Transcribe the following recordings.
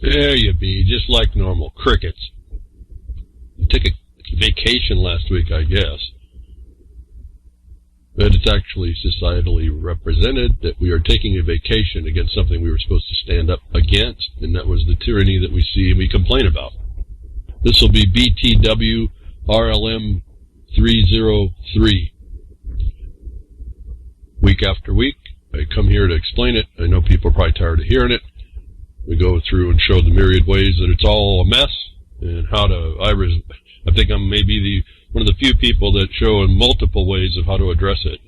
There you be, just like normal. Crickets. I took a vacation last week, I guess. But it's actually societally represented that we are taking a vacation against something we were supposed to stand up against, and that was the tyranny that we see and we complain about. This will be BTW RLM 303. Week after week, I come here to explain it. I know people are probably tired of hearing it. We go through and show the myriad ways that it's all a mess, and how to... I think I'm maybe one of the few people that show in multiple ways of how to address it.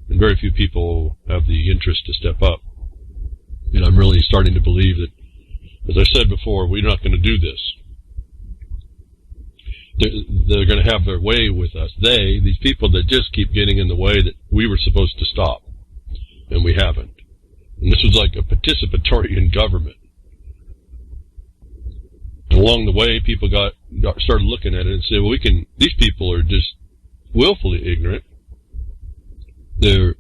And very few people have the interest to step up. And I'm really starting to believe that, as I said before, we're not going to do this. They're going to have their way with us. These people that just keep getting in the way that we were supposed to stop. And we haven't. And this was like a participatory in government. And along the way, people started looking at it and said, well, these people are just willfully ignorant. They're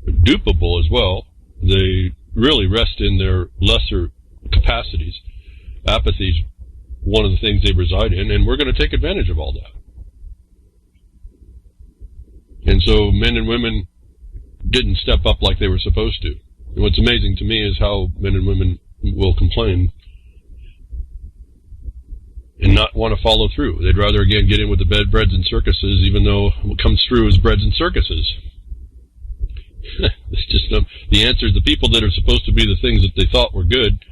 dupable as well. They really rest in their lesser capacities. Apathy is one of the things they reside in, and we're going to take advantage of all that. And so men and women didn't step up like they were supposed to. And what's amazing to me is how men and women will complain and not want to follow through. They'd rather, again, get in with the breads and circuses, even though what comes through is breads and circuses. It's just the answer is the people that are supposed to be the things that they thought were good,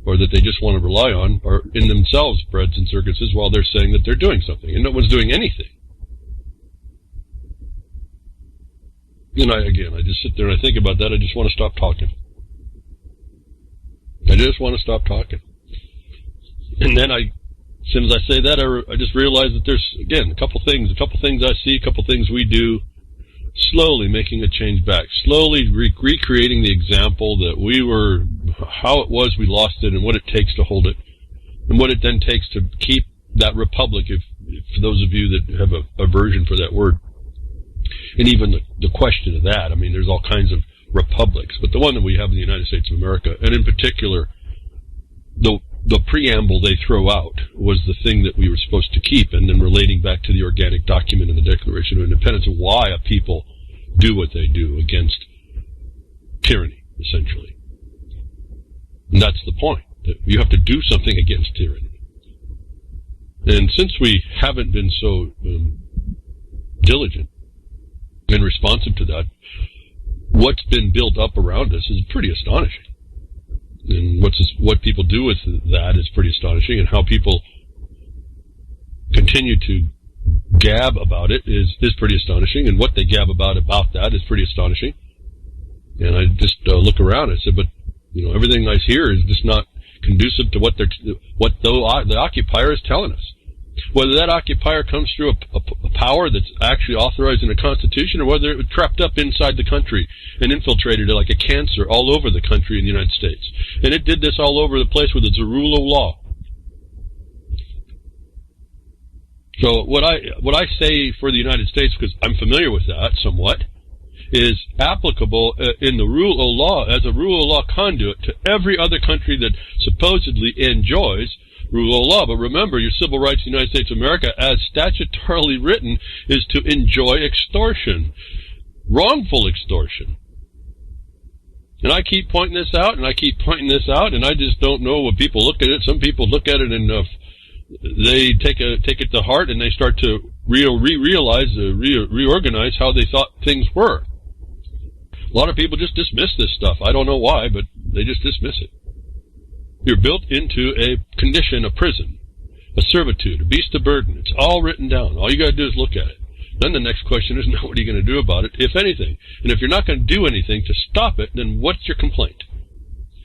or that they just want to rely on, are in themselves breads and circuses while they're saying that they're doing something, and no one's doing anything. And I just sit there and I think about that. I just want to stop talking. I just want to stop talking. And then as soon as I say that, I just realize that there's, again, a couple things I see, a couple things we do, slowly making a change back, slowly recreating the example that how it was we lost it, and what it takes to hold it, and what it then takes to keep that republic, if for those of you that have a aversion for that word. And even the question of that, I mean, there's all kinds of republics, but the one that we have in the United States of America, and in particular, the preamble they throw out was the thing that we were supposed to keep, and then relating back to the organic document and the Declaration of Independence, and why a people do what they do against tyranny, essentially. And that's the point, that you have to do something against tyranny. And since we haven't been so diligent and responsive to that, what's been built up around us is pretty astonishing. And what people do with that is pretty astonishing, and how people continue to gab about it is pretty astonishing, and what they gab about that is pretty astonishing. And I just look around and I said, but everything I hear is just not conducive to what the occupier is telling us. Whether that occupier comes through a power that's actually authorized in the Constitution, or whether it crept up inside the country and infiltrated it like a cancer all over the country in the United States. And it did this all over the place with its rule of law. So what I say for the United States, because I'm familiar with that somewhat, is applicable in the rule of law as a rule of law conduit to every other country that supposedly enjoys rule of law. But remember, your civil rights in the United States of America, as statutorily written, is to enjoy extortion, wrongful extortion. And I keep pointing this out, and I just don't know what people look at it. Some people look at it and they take it to heart, and they start to reorganize how they thought things were. A lot of people just dismiss this stuff. I don't know why, but they just dismiss it. You're built into a condition, a prison, a servitude, a beast of burden. It's all written down. All you got to do is look at it. Then the next question is, now what are you going to do about it, if anything? And if you're not going to do anything to stop it, then what's your complaint?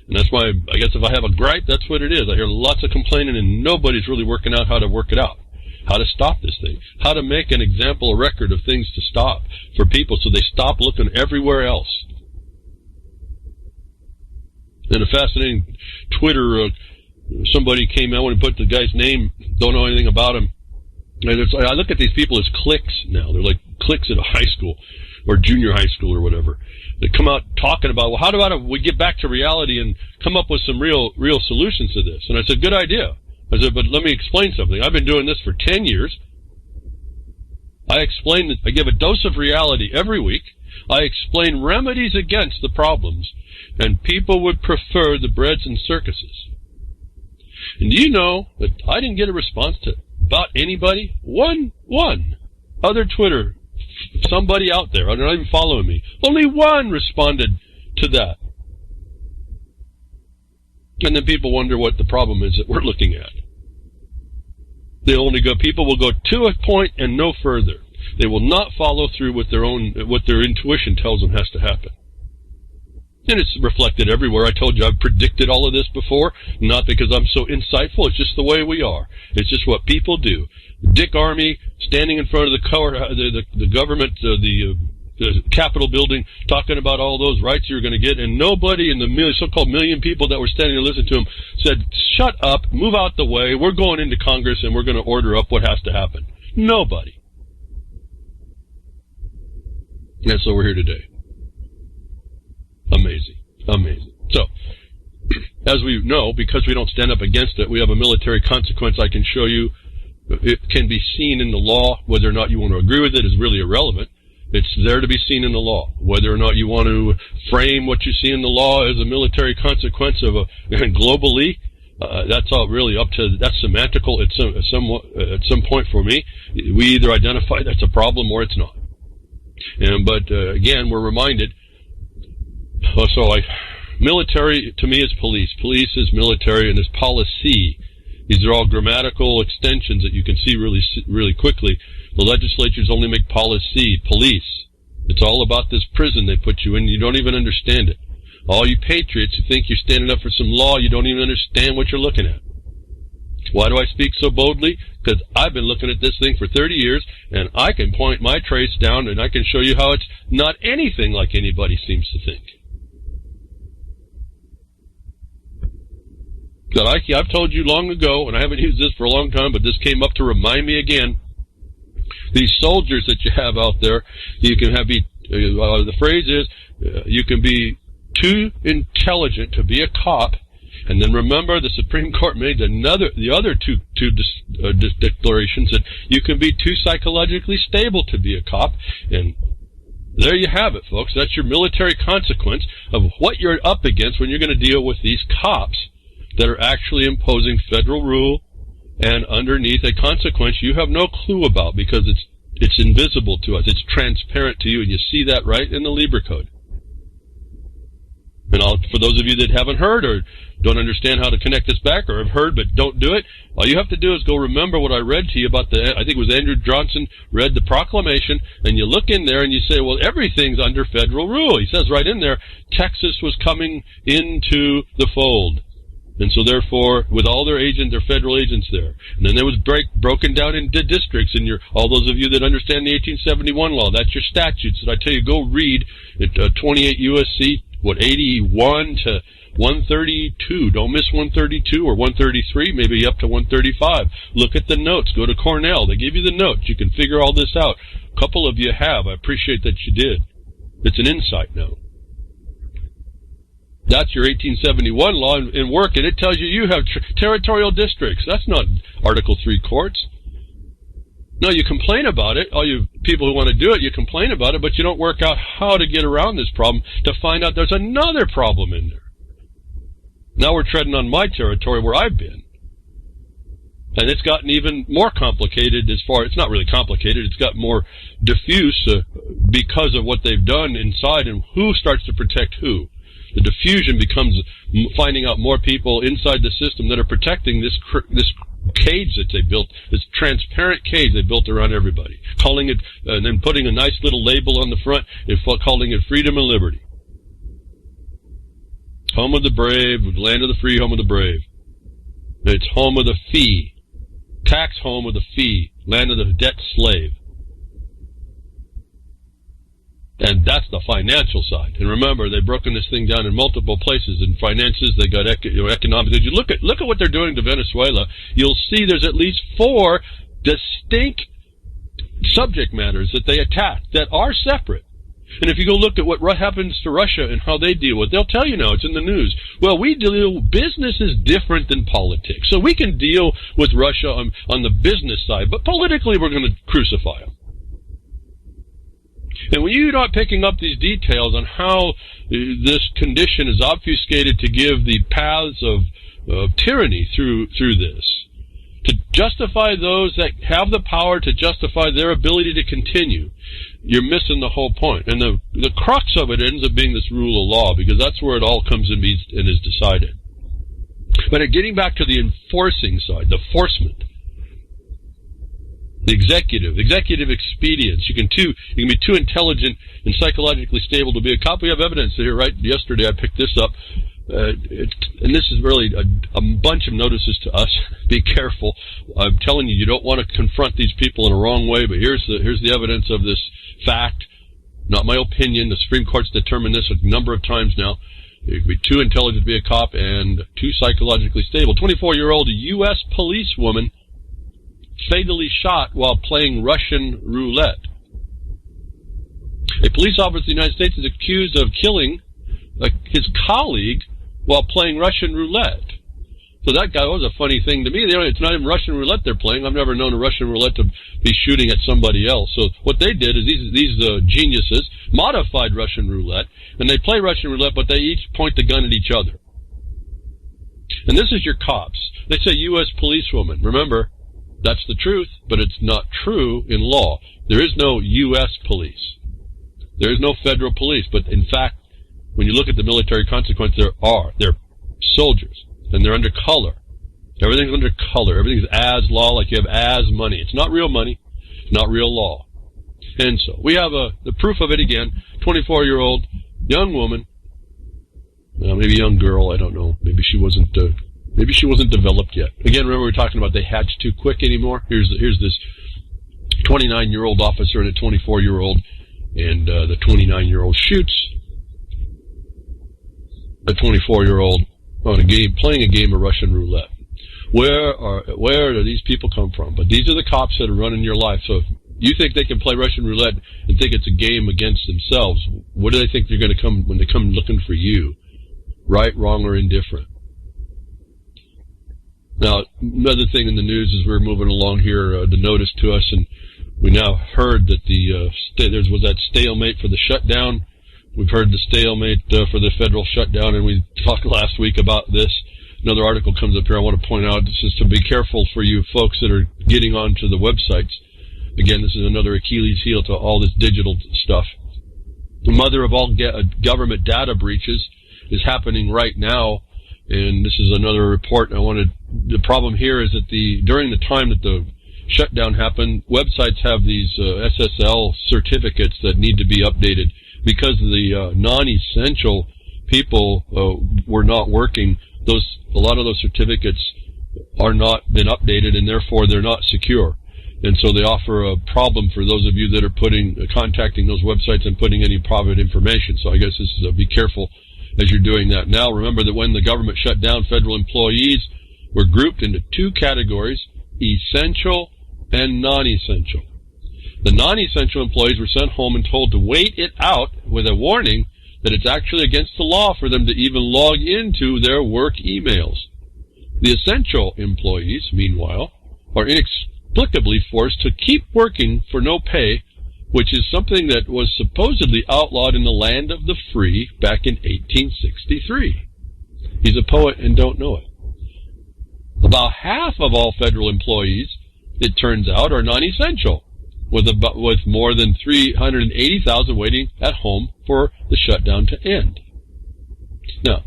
And that's why, I guess if I have a gripe, that's what it is. I hear lots of complaining, and nobody's really working out how to work it out. How to stop this thing. How to make an example, a record of things to stop for people so they stop looking everywhere else. And a fascinating Twitter, somebody came out and put the guy's name, don't know anything about him. And I look at these people as cliques now. They're like cliques at a high school or junior high school or whatever that come out talking about, well, how do we get back to reality and come up with some real solutions to this? And I said, good idea. I said, but let me explain something. I've been doing this for 10 years. I give a dose of reality every week. I explain remedies against the problems, and people would prefer the breads and circuses. And do you know that I didn't get a response to about anybody? One other Twitter, somebody out there, they're not even following me. Only one responded to that. And then people wonder what the problem is that we're looking at. People will go to a point and no further. They will not follow through with what their intuition tells them has to happen. And it's reflected everywhere. I told you I've predicted all of this before, not because I'm so insightful. It's just the way we are. It's just what people do. Dick Armey standing in front of the government, the Capitol building, talking about all those rights you're going to get, and nobody in the so-called million people that were standing and listening to him said, shut up, move out the way, we're going into Congress and we're going to order up what has to happen. Nobody. And so we're here today. Amazing. So, as we know, because we don't stand up against it, we have a military consequence I can show you. It can be seen in the law. Whether or not you want to agree with it is really irrelevant. It's there to be seen in the law. Whether or not you want to frame what you see in the law as a military consequence of globally, that's all really that's semantical at some point for me. We either identify that's a problem or it's not. But again, we're reminded. Military to me is police. Police is military, and is policy. These are all grammatical extensions that you can see really quickly. The legislatures only make policy. Police. It's all about this prison they put you in. You don't even understand it. All you patriots who think you're standing up for some law, you don't even understand what you're looking at. Why do I speak so boldly? Because I've been looking at this thing for 30 years, and I can point my trace down, and I can show you how it's not anything like anybody seems to think. That I've told you long ago, and I haven't used this for a long time, but this came up to remind me again. These soldiers that you have out there, you can the phrase is, you can be too intelligent to be a cop, and then remember the Supreme Court made the other two declarations that you can be too psychologically stable to be a cop, and there you have it, folks. That's your military consequence of what you're up against when you're going to deal with these cops that are actually imposing federal rule and underneath a consequence you have no clue about because it's invisible to us. It's transparent to you, and you see that right in the Libra Code. And for those of you that haven't heard or don't understand how to connect this back or have heard but don't do it, all you have to do is go remember what I read to you about I think it was Andrew Johnson read the proclamation, and you look in there and you say, well, everything's under federal rule. He says right in there, Texas was coming into the fold. And so therefore, with all their federal agents there. And then it was broken down into districts, and all those of you that understand the 1871 law, that's your statutes. And I tell you, go read 28 USC, 81 to 132. Don't miss 132 or 133, maybe up to 135. Look at the notes. Go to Cornell. They give you the notes. You can figure all this out. A couple of you have. I appreciate that you did. It's an insight now. That's your 1871 law in work, and it tells you have territorial districts. That's not Article 3 courts. No, you complain about it. All you people who want to do it, you complain about it, but you don't work out how to get around this problem to find out there's another problem in there. Now we're treading on my territory where I've been. And it's gotten even more complicated it's not really complicated, it's got more diffuse because of what they've done inside and who starts to protect who. The diffusion becomes finding out more people inside the system that are protecting this cage that they built, this transparent cage they built around everybody, calling it, and then putting a nice little label on the front and calling it freedom and liberty. Home of the brave, land of the free, home of the brave. It's home of the fee, tax home of the fee, land of the debt slave. And that's the financial side. And remember, they've broken this thing down in multiple places. In finances, they got economics. If you look at what they're doing to Venezuela, you'll see there's at least 4 distinct subject matters that they attack that are separate. And if you go look at what happens to Russia and how they deal with it, they'll tell you now, it's in the news. Well, business is different than politics. So we can deal with Russia on the business side, but politically we're going to crucify them. And when you're not picking up these details on how this condition is obfuscated to give the paths of tyranny through this, to justify those that have the power to justify their ability to continue, you're missing the whole point. And the crux of it ends up being this rule of law, because that's where it all comes in and is decided. But getting back to the enforcing side, the enforcement, the executive expedience. You can be too intelligent and psychologically stable to be a cop. We have evidence here, right? Yesterday I picked this up. And this is really a bunch of notices to us. Be careful. I'm telling you, you don't want to confront these people in a wrong way, but here's the evidence of this fact. Not my opinion. The Supreme Court's determined this a number of times now. You can be too intelligent to be a cop and too psychologically stable. 24-year-old U.S. policewoman fatally shot while playing Russian roulette. A police officer in the United States is accused of killing his colleague while playing Russian roulette. So that guy was a funny thing to me. It's not even Russian roulette they're playing. I've never known a Russian roulette to be shooting at somebody else. So what they did is these geniuses modified Russian roulette, and they play Russian roulette, but they each point the gun at each other. And this is your cops. They say U.S. policewoman. Remember, that's the truth, but it's not true in law. There is no U.S. police. There is no federal police. But in fact, when you look at the military consequence, they're soldiers, and they're under color. Everything's under color. Everything's as law, like you have as money. It's not real money. It's not real law. And so we have the proof of it again. 24-year-old young woman, maybe young girl. I don't know. Maybe she wasn't developed yet. Again, remember we were talking about they hatch too quick anymore. Here's this 29-year-old officer and a 24-year-old, and the 29-year-old shoots a 24-year-old on playing a game of Russian roulette. Where do these people come from? But these are the cops that are running your life. So if you think they can play Russian roulette and think it's a game against themselves, what do they think they're going to come when they come looking for you? Right, wrong, or indifferent? Now, another thing in the news is we're moving along here, the notice to us, and we now heard that there was that stalemate for the shutdown. We've heard the stalemate for the federal shutdown, and we talked last week about this. Another article comes up here I want to point out. This is to be careful for you folks that are getting onto the websites. Again, this is another Achilles heel to all this digital stuff. The mother of all government data breaches is happening right now, and this is another report. The problem here is that during the time that the shutdown happened, websites have these SSL certificates that need to be updated. Because the non-essential people were not working, a lot of those certificates are not been updated, and therefore they're not secure. And so they offer a problem for those of you that are contacting those websites and putting any private information. So I guess this is be careful as you're doing that. Now, remember that when the government shut down, federal employees were grouped into two categories: essential and non-essential. The non-essential employees were sent home and told to wait it out with a warning that it's actually against the law for them to even log into their work emails. The essential employees, meanwhile, are inexplicably forced to keep working for no pay, which is something that was supposedly outlawed in the land of the free back in 1863. He's a poet and don't know it. About half of all federal employees, it turns out, are non-essential, with more than 380,000 waiting at home for the shutdown to end. Now,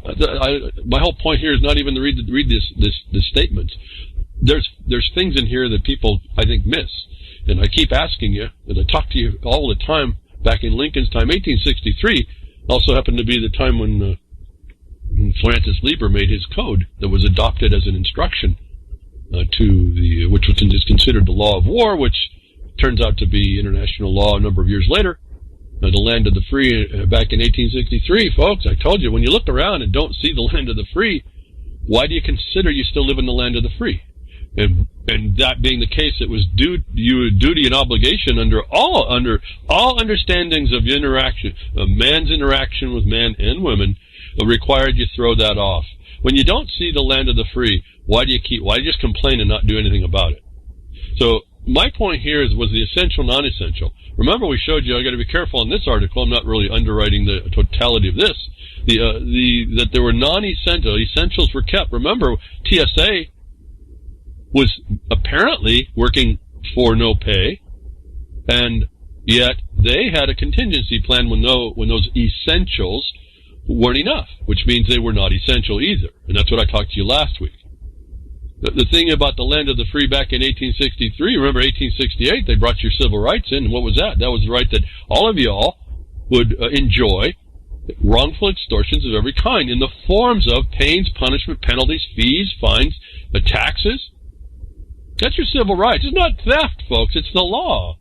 my whole point here is not even to read this statements. There's things in here that people, I think, miss. And I keep asking you, and I talk to you all the time, back in Lincoln's time, 1863, also happened to be the time when Francis Lieber made his code that was adopted as an instruction which was considered the law of war, which turns out to be international law a number of years later. The land of the free back in 1863, folks, I told you, when you look around and don't see the land of the free, why do you consider you still live in the land of the free? And And that being the case, it was duty and obligation under all understandings of interaction, man's interaction with man and women, required you throw that off. When you don't see the land of the free, why do you just complain and not do anything about it? So my point here was the essential, non-essential. Remember, we showed you, I got to be careful in this article, I'm not really underwriting the totality of this, that there were non-essential, essentials were kept. Remember, TSA was apparently working for no pay, and yet they had a contingency plan when those essentials weren't enough, which means they were not essential either. And that's what I talked to you last week. The thing about the land of the free back in 1863, remember 1868, they brought your civil rights in, and what was that? That was the right that all of y'all would enjoy wrongful extortions of every kind in the forms of pains, punishment, penalties, fees, fines, taxes. That's your civil rights. It's not theft, folks. It's the law.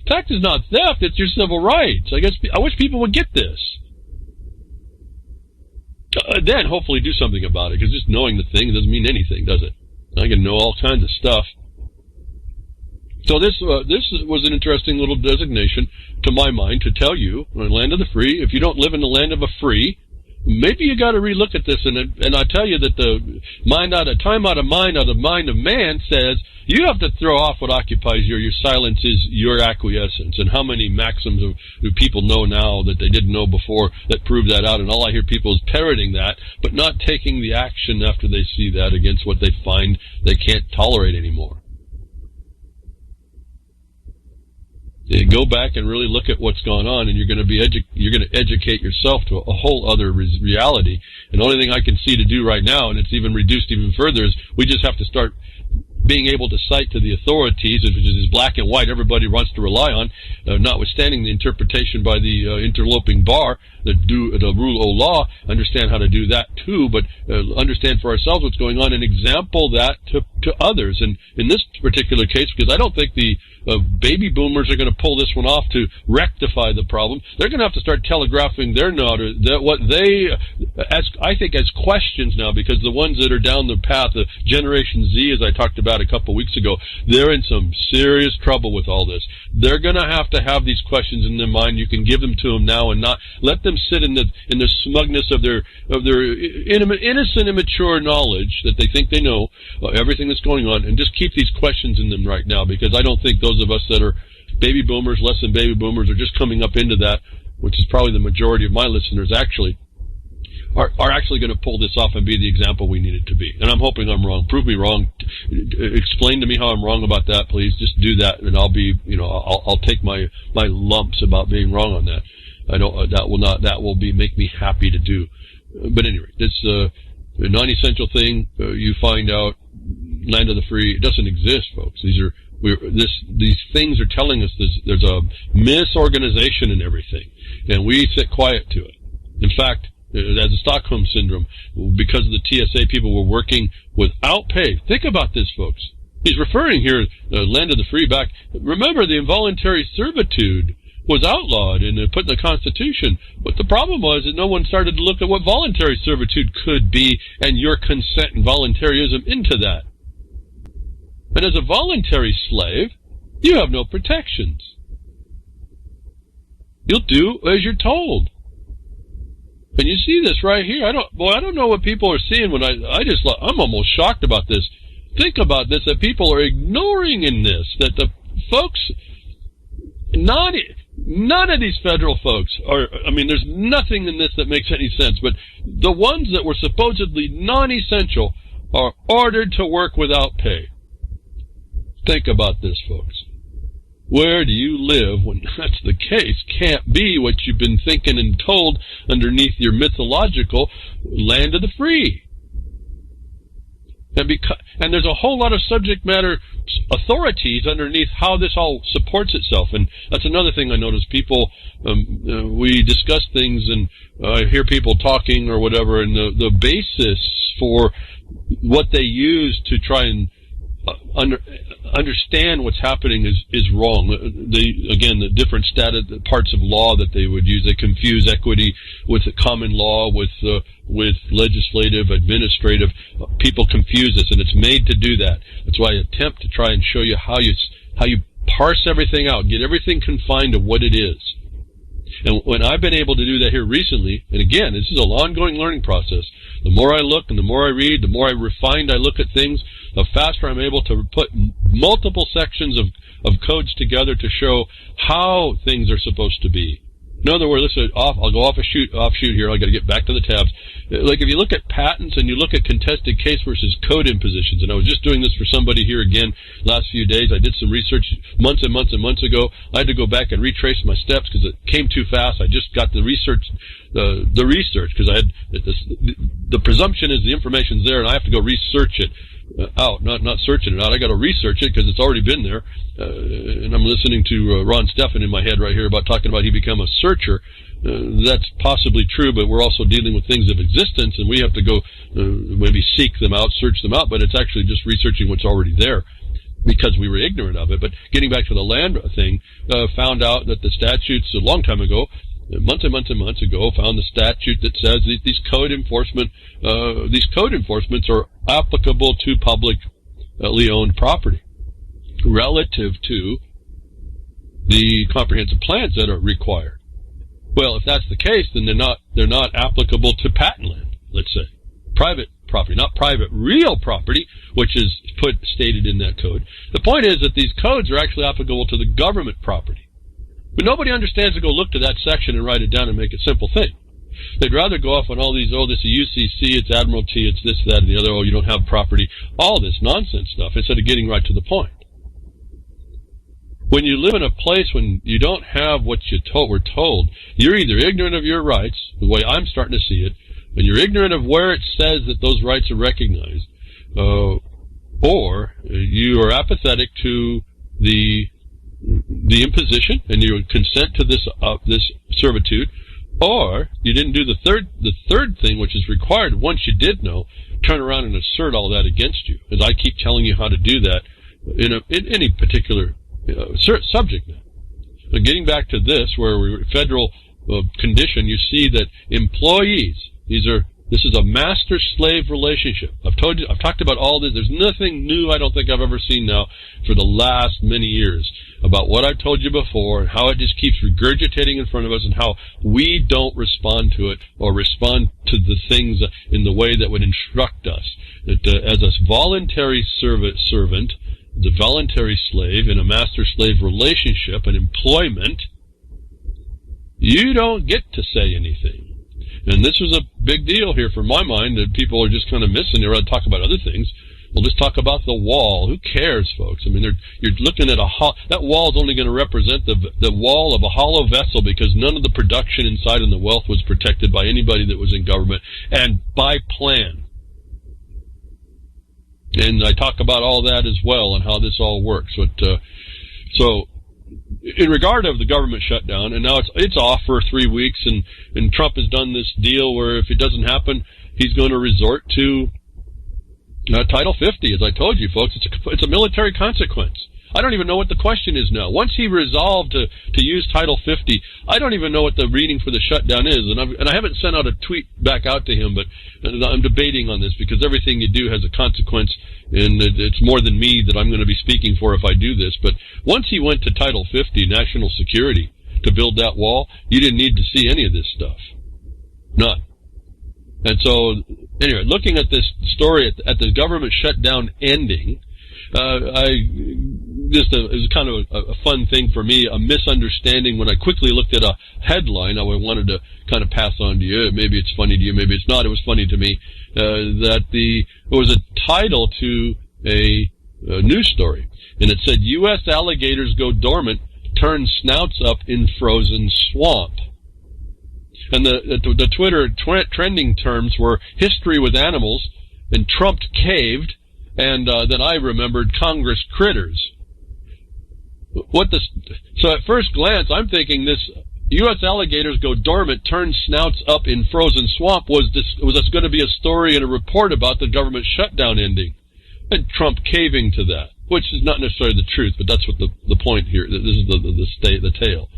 Tax is not theft. It's your civil rights. I wish people would get this. Then hopefully do something about it, because just knowing the thing doesn't mean anything, does it? I can know all kinds of stuff. So this was an interesting little designation to my mind to tell you, land of the free, if you don't live in the land of the free, maybe you got to relook at this. And I tell you that the time out of mind of man says you have to throw off what occupies your silence is your acquiescence. And how many maxims do people know now that they didn't know before that prove that out? And all I hear people is parroting that, but not taking the action after they see that against what they find they can't tolerate anymore. Go back and really look at what's gone on, and you're going to educate yourself to a whole other reality. And the only thing I can see to do right now, and it's even reduced even further, is we just have to start being able to cite to the authorities, which is black and white, everybody wants to rely on, notwithstanding the interpretation by the interloping bar, the rule of law, understand how to do that too, but understand for ourselves what's going on and example that to others. And in this particular case, because I don't think the baby boomers are going to pull this one off to rectify the problem, they're going to have to start telegraphing their what they, I think, as questions now, because the ones that are down the path, the Generation Z, as I talked about a couple weeks ago, they're in some serious trouble with all this. They're going to have these questions in their mind. You can give them to them now and not let them sit in the smugness of their innocent, immature knowledge that they think they know everything that's going on, and just keep these questions in them right now, because I don't think those of us that are baby boomers, less than baby boomers, are just coming up into that, which is probably the majority of my listeners actually, are actually going to pull this off and be the example we need it to be. And I'm hoping I'm wrong. Prove me wrong. Explain to me how I'm wrong about that, please. Just do that, and I'll be, I'll take my lumps about being wrong on that. I know that will make me happy to do. But anyway, this non-essential thing, you find out, land of the free, it doesn't exist, folks. These things are telling us there's a misorganization in everything, and we sit quiet to it. In fact, as a Stockholm syndrome, because of the TSA, people were working without pay. Think about this, folks. He's referring here, land of the free back. Remember, the involuntary servitude was outlawed and put in the Constitution. But the problem was that no one started to look at what voluntary servitude could be and your consent and voluntarism into that. And as a voluntary slave, you have no protections. You'll do as you're told. And you see this right here. I don't know what people are seeing when I'm almost shocked about this. Think about this, that people are ignoring in this, that the folks, none of these federal folks are, there's nothing in this that makes any sense, but the ones that were supposedly non-essential are ordered to work without pay. Think about this, folks. Where do you live when that's the case? Can't be what you've been thinking and told underneath your mythological land of the free. And there's a whole lot of subject matter authorities underneath how this all supports itself. And that's another thing I notice. People, we discuss things and I hear people talking or whatever, and the basis for what they use to try and understand what's happening is wrong. The different parts of law that they would use, they confuse equity with common law, with legislative, administrative. People confuse this, and it's made to do that. That's why I attempt to try and show you how you parse everything out, get everything confined to what it is. And when I've been able to do that here recently, and again, this is an ongoing learning process, the more I look and the more I read, the more refined I look at things, the faster I'm able to put multiple sections of codes together to show how things are supposed to be. In other words, I'll go offshoot here. I got to get back to the tabs. Like if you look at patents and you look at contested case versus code impositions, and I was just doing this for somebody here again last few days. I did some research months and months and months ago. I had to go back and retrace my steps because it came too fast. I just got the research because I had the presumption is the information's there, and I have to go research it out, not searching it out. I got to research it because it's already been there. And I'm listening to Ron Steffen in my head right here about talking about he become a searcher. That's possibly true, but we're also dealing with things of existence, and we have to go maybe seek them out, search them out, but it's actually just researching what's already there because we were ignorant of it. But getting back to the land thing, found out that the statutes a long time ago, months and months and months ago, found the statute that says these code enforcements are applicable to publicly owned property relative to the comprehensive plans that are required. Well, if that's the case, then they're not applicable to patent land, let's say. Private property, not private real property, which is stated in that code. The point is that these codes are actually applicable to the government property. But nobody understands to go look to that section and write it down and make a simple thing. They'd rather go off on all these, this is UCC, it's Admiralty, it's this, that, and the other, you don't have property, all this nonsense stuff, instead of getting right to the point. When you live in a place when you don't have what we're told, you're either ignorant of your rights, the way I'm starting to see it, and you're ignorant of where it says that those rights are recognized, or you are apathetic to the imposition and you consent to this servitude, or you didn't do the third thing, which is required once you did know, turn around and assert all that against you, as I keep telling you how to do that in any particular subject. But getting back to this, where we're federal condition, you see that employees, this is a master-slave relationship. I've talked about all this. There's nothing new I don't think I've ever seen now for the last many years about what I've told you before and how it just keeps regurgitating in front of us and how we don't respond to it or respond to the things in the way that would instruct us. That as a voluntary servant, the voluntary slave in a master-slave relationship and employment, you don't get to say anything. And this was a big deal here for my mind that people are just kind of missing. They'd rather talk about other things. Well, let's talk about the wall. Who cares, folks? I mean, you're looking at that wall is only going to represent the wall of a hollow vessel because none of the production inside and the wealth was protected by anybody that was in government and by plan. And I talk about all that as well and how this all works. But so, in regard of the government shutdown, and now it's off for 3 weeks, and Trump has done this deal where if it doesn't happen, he's going to resort to Title 50. As I told you, folks, it's a military consequence. I don't even know what the question is now. Once he resolved to use Title 50, I don't even know what the reading for the shutdown is, and I haven't sent out a tweet back out to him, but I'm debating on this because everything you do has a consequence, and it's more than me that I'm going to be speaking for if I do this. But once he went to Title 50, national security, to build that wall, you didn't need to see any of this stuff. None. And so, anyway, looking at this story at the government shutdown ending, it was kind of a fun thing for me, a misunderstanding when I quickly looked at a headline I wanted to kind of pass on to you. Maybe it's funny to you, maybe it's not. It was funny to me that it was a title to a news story, and it said, U.S. alligators go dormant, turn snouts up in frozen swamp. And the Twitter trending terms were history with animals, and Trump caved, and then I remembered Congress critters. So at first glance, I'm thinking this U.S. alligators go dormant, turn snouts up in frozen swamp was going to be a story and a report about the government shutdown ending. and Trump caving to that, which is not necessarily the truth, but that's what the point here. This is the tale.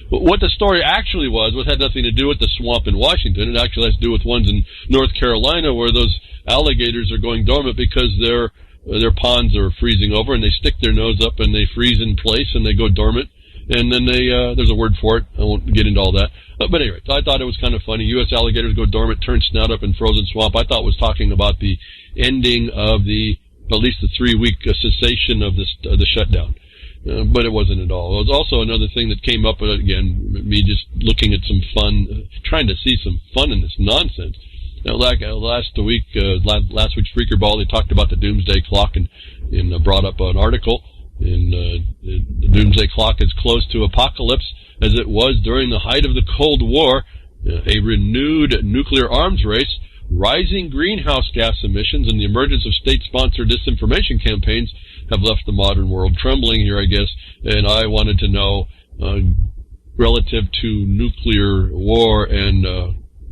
What the story actually was had nothing to do with the swamp in Washington. It actually has to do with ones in North Carolina where those alligators are going dormant because their ponds are freezing over, and they stick their nose up and they freeze in place and they go dormant. And then there's a word for it. I won't get into all that. But anyway, I thought it was kind of funny. U.S. alligators go dormant, turn snout up in frozen swamp. I thought it was talking about the ending of at least the 3-week cessation of the shutdown. But it wasn't at all. It was also another thing that came up, again, me just looking at some fun, trying to see some fun in this nonsense. Now, like last week's Freaker Ball, they talked about the Doomsday Clock and brought up an article. And the Doomsday Clock is close to apocalypse as it was during the height of the Cold War. A renewed nuclear arms race, rising greenhouse gas emissions, and the emergence of state-sponsored disinformation campaigns have left the modern world trembling here, I guess. And I wanted to know, relative to nuclear war and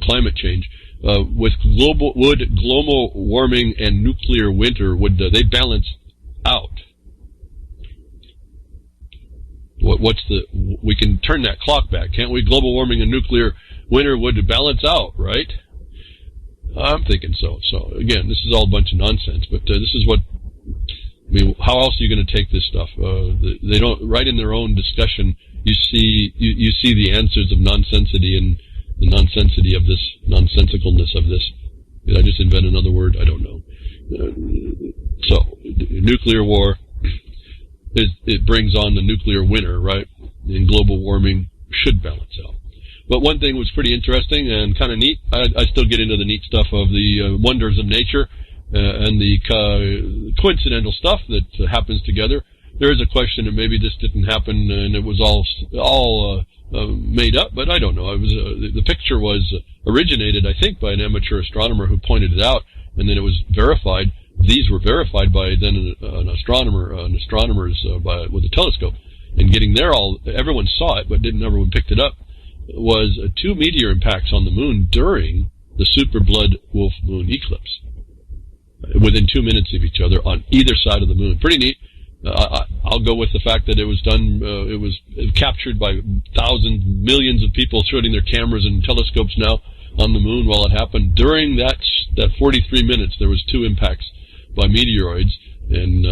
climate change, would global warming and nuclear winter, would they balance out? We can turn that clock back, can't we? Global warming and nuclear winter would balance out, right? I'm thinking so. So again, this is all a bunch of nonsense, but this is what, I mean, how else are you going to take this stuff? They don't, right in their own discussion, you see the answers of nonsensity and the nonsensity of this, nonsensicalness of this. Did I just invent another word? I don't know. So, nuclear war, it brings on the nuclear winter, right? And global warming should balance out. But one thing was pretty interesting and kind of neat. I still get into the neat stuff of the wonders of nature and the coincidental stuff that happens together. There is a question that maybe this didn't happen and it was all made up, but I don't know. It was the picture was originated, I think, by an amateur astronomer who pointed it out, and then it was verified. These were verified by then an astronomers with a telescope, and getting there, everyone saw it, but everyone picked it up. Was 2 meteor impacts on the moon during the super blood wolf moon eclipse, within 2 minutes of each other on either side of the moon. Pretty neat. I'll go with the fact that it was done. It was captured by thousands, millions of people shooting their cameras and telescopes now on the moon while it happened. During that 43 minutes, there was 2 impacts by meteoroids, and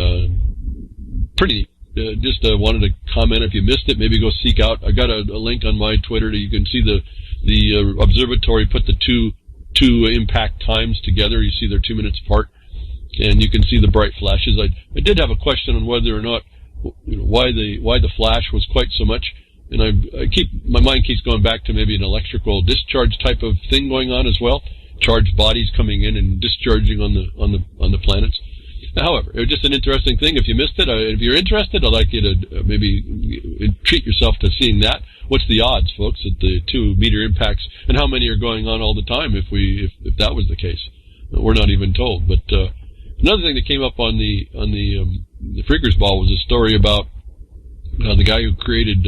pretty neat. Just wanted to comment. If you missed it, maybe go seek out. I got a link on my Twitter that you can see the observatory put the two impact times together. You see they're 2 minutes apart, and you can see the bright flashes. I did have a question on whether or not, why the flash was quite so much, and my mind keeps going back to maybe an electrical discharge type of thing going on as well. Charged bodies coming in and discharging on the planets. However, it was just an interesting thing. If you missed it, if you're interested, I'd like you to maybe treat yourself to seeing that. What's the odds, folks, that the 2 meteor impacts, and how many are going on all the time? If that was the case, we're not even told. But another thing that came up on the Freakers Ball was a story about the guy who created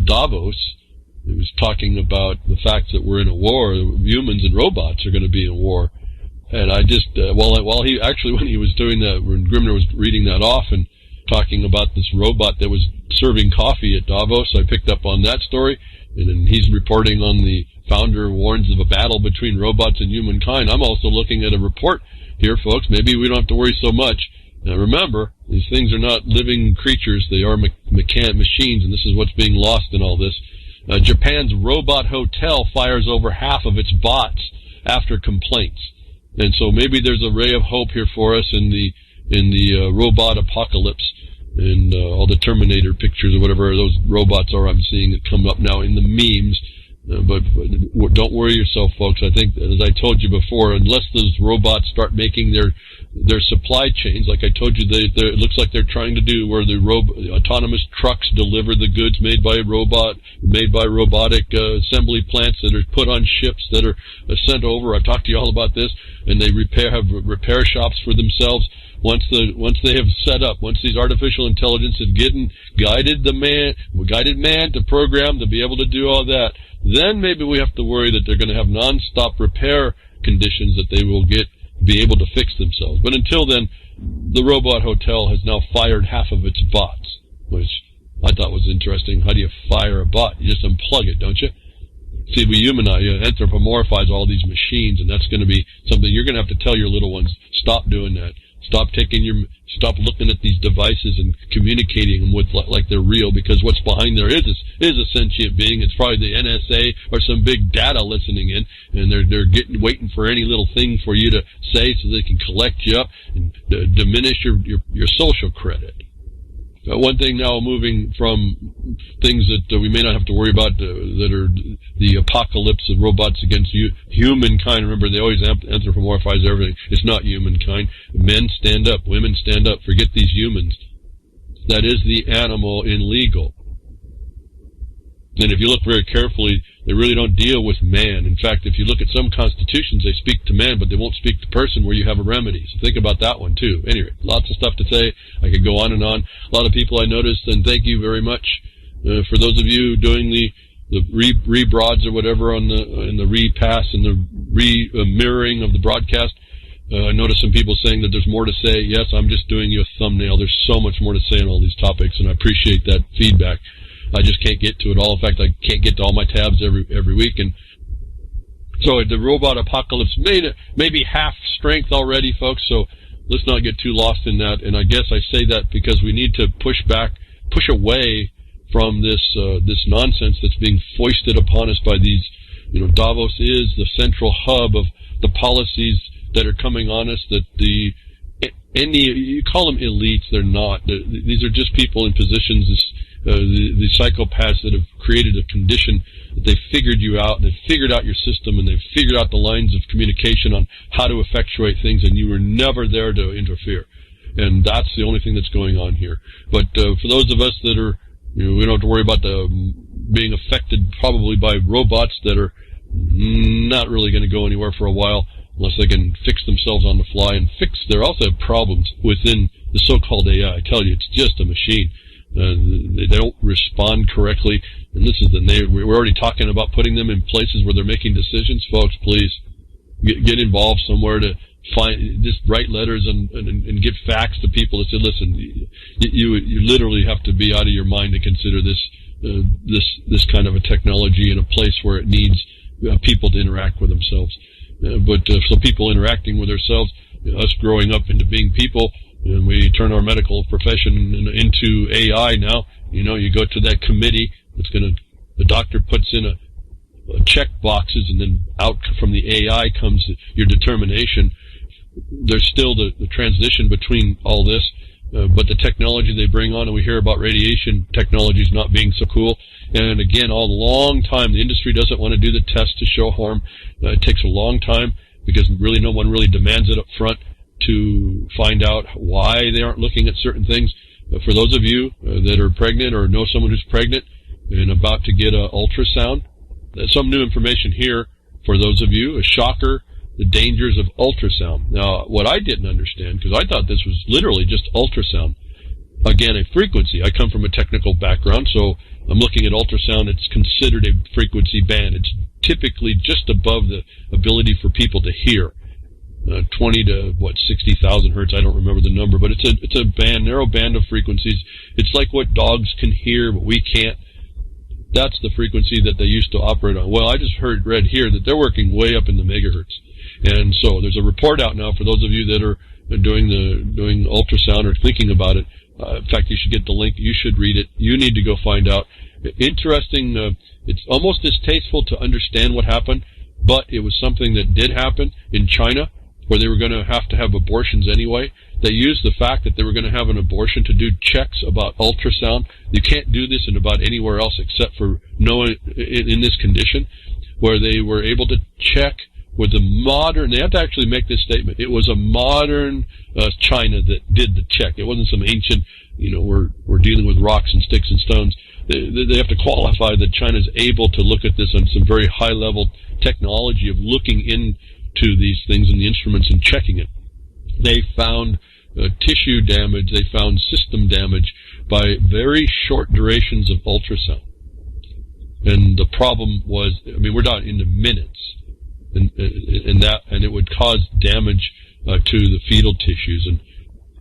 Davos. He was talking about the fact that we're in a war. Humans and robots are going to be in war. And I just, when he was doing that, when Grimner was reading that off and talking about this robot that was serving coffee at Davos, I picked up on that story. And then he's reporting on the founder warns of a battle between robots and humankind. I'm also looking at a report here, folks. Maybe we don't have to worry so much. Now remember, these things are not living creatures. They are machines, and this is what's being lost in all this. Japan's robot hotel fires over half of its bots after complaints. And so maybe there's a ray of hope here for us in the robot apocalypse, and all the Terminator pictures or whatever those robots are I'm seeing that come up now in the memes. But don't worry yourself, folks. I think, as I told you before, unless those robots start making their supply chains, like I told you, it looks like they're trying to do, where the autonomous trucks deliver the goods made by robotic assembly plants that are put on ships that are sent over. I've talked to you all about this, and they have repair shops for themselves. Once they have set up, once these artificial intelligence have guided man to program to be able to do all that, then maybe we have to worry that they're going to have non-stop repair conditions that they will get be able to fix themselves. But until then, the robot hotel has now fired half of its bots, which I thought was interesting. How do you fire a bot? You just unplug it, don't you? See, we humanize, you anthropomorphize all these machines, and that's going to be something you're going to have to tell your little ones, stop doing that. Stop looking at these devices and communicating them with like they're real, because what's behind there is a sentient being. It's probably the NSA or some big data listening in, and they're waiting for any little thing for you to say so they can collect you up and diminish your social credit. One thing now, moving from things that we may not have to worry about that are the apocalypse of robots against humankind. Remember, they always anthropomorphize everything. It's not humankind. Men stand up. Women stand up. Forget these humans. That is the animal in legal. And if you look very carefully, they really don't deal with man. In fact, if you look at some constitutions, they speak to man, but they won't speak to person where you have a remedy. So think about that one, too. Anyway, lots of stuff to say. I could go on and on. A lot of people I noticed, and thank you very much for those of you doing the rebroads or whatever in the repass and the mirroring of the broadcast. I noticed some people saying that there's more to say. Yes, I'm just doing you a thumbnail. There's so much more to say on all these topics, and I appreciate that feedback. I just can't get to it all. In fact, I can't get to all my tabs every week. And so the robot apocalypse may be half strength already, folks. So let's not get too lost in that. And I guess I say that because we need to push away from this nonsense that's being foisted upon us by these. Davos is the central hub of the policies that are coming on us. That you call them elites, they're not. These are just people in positions. The psychopaths that have created a condition that they've figured you out, and they've figured out your system, and they've figured out the lines of communication on how to effectuate things, and you were never there to interfere. And that's the only thing that's going on here. But for those of us that are, we don't have to worry about being affected probably by robots that are not really going to go anywhere for a while unless they can fix themselves on the fly and they also have problems within the so-called AI. I tell you, it's just a machine. They don't respond correctly, and this is we're already talking about putting them in places where they're making decisions. Folks, please get involved somewhere to just write letters and get facts to people that say, listen, you literally have to be out of your mind to consider this kind of a technology in a place where it needs people to interact with themselves. So people interacting with themselves, us growing up into being people. And we turn our medical profession into AI now. You go to that committee the doctor puts in a check boxes, and then out from the AI comes your determination. There's still the transition between all this, but the technology they bring on, and we hear about radiation technologies not being so cool. And again, all long time, the industry doesn't want to do the test to show harm. It takes a long time because really no one really demands it up front to find out why they aren't looking at certain things. For those of you that are pregnant or know someone who's pregnant and about to get an ultrasound, some new information here for those of you, a shocker, the dangers of ultrasound. Now, what I didn't understand, because I thought this was literally just ultrasound, again, a frequency. I come from a technical background, so I'm looking at ultrasound. It's considered a frequency band. It's typically just above the ability for people to hear. 20 to 60,000 hertz. I don't remember the number, but it's a narrow band of frequencies. It's like what dogs can hear, but we can't. That's the frequency that they used to operate on. Well, I just read here that they're working way up in the megahertz, and so there's a report out now for those of you that are doing ultrasound or thinking about it. In fact, you should get the link. You should read it. You need to go find out. Interesting. It's almost distasteful to understand what happened, but it was something that did happen in China, where they were going to have abortions anyway. They used the fact that they were going to have an abortion to do checks about ultrasound. You can't do this in about anywhere else except for in this condition, where they were able to check with the modern. They have to actually make this statement. It was a modern China that did the check. It wasn't some ancient. We're dealing with rocks and sticks and stones. They have to qualify that China's able to look at this on some very high level technology of looking into these things and the instruments and checking it. They found tissue damage. They found system damage by very short durations of ultrasound. And the problem was, we're down into minutes, and it would cause damage to the fetal tissues,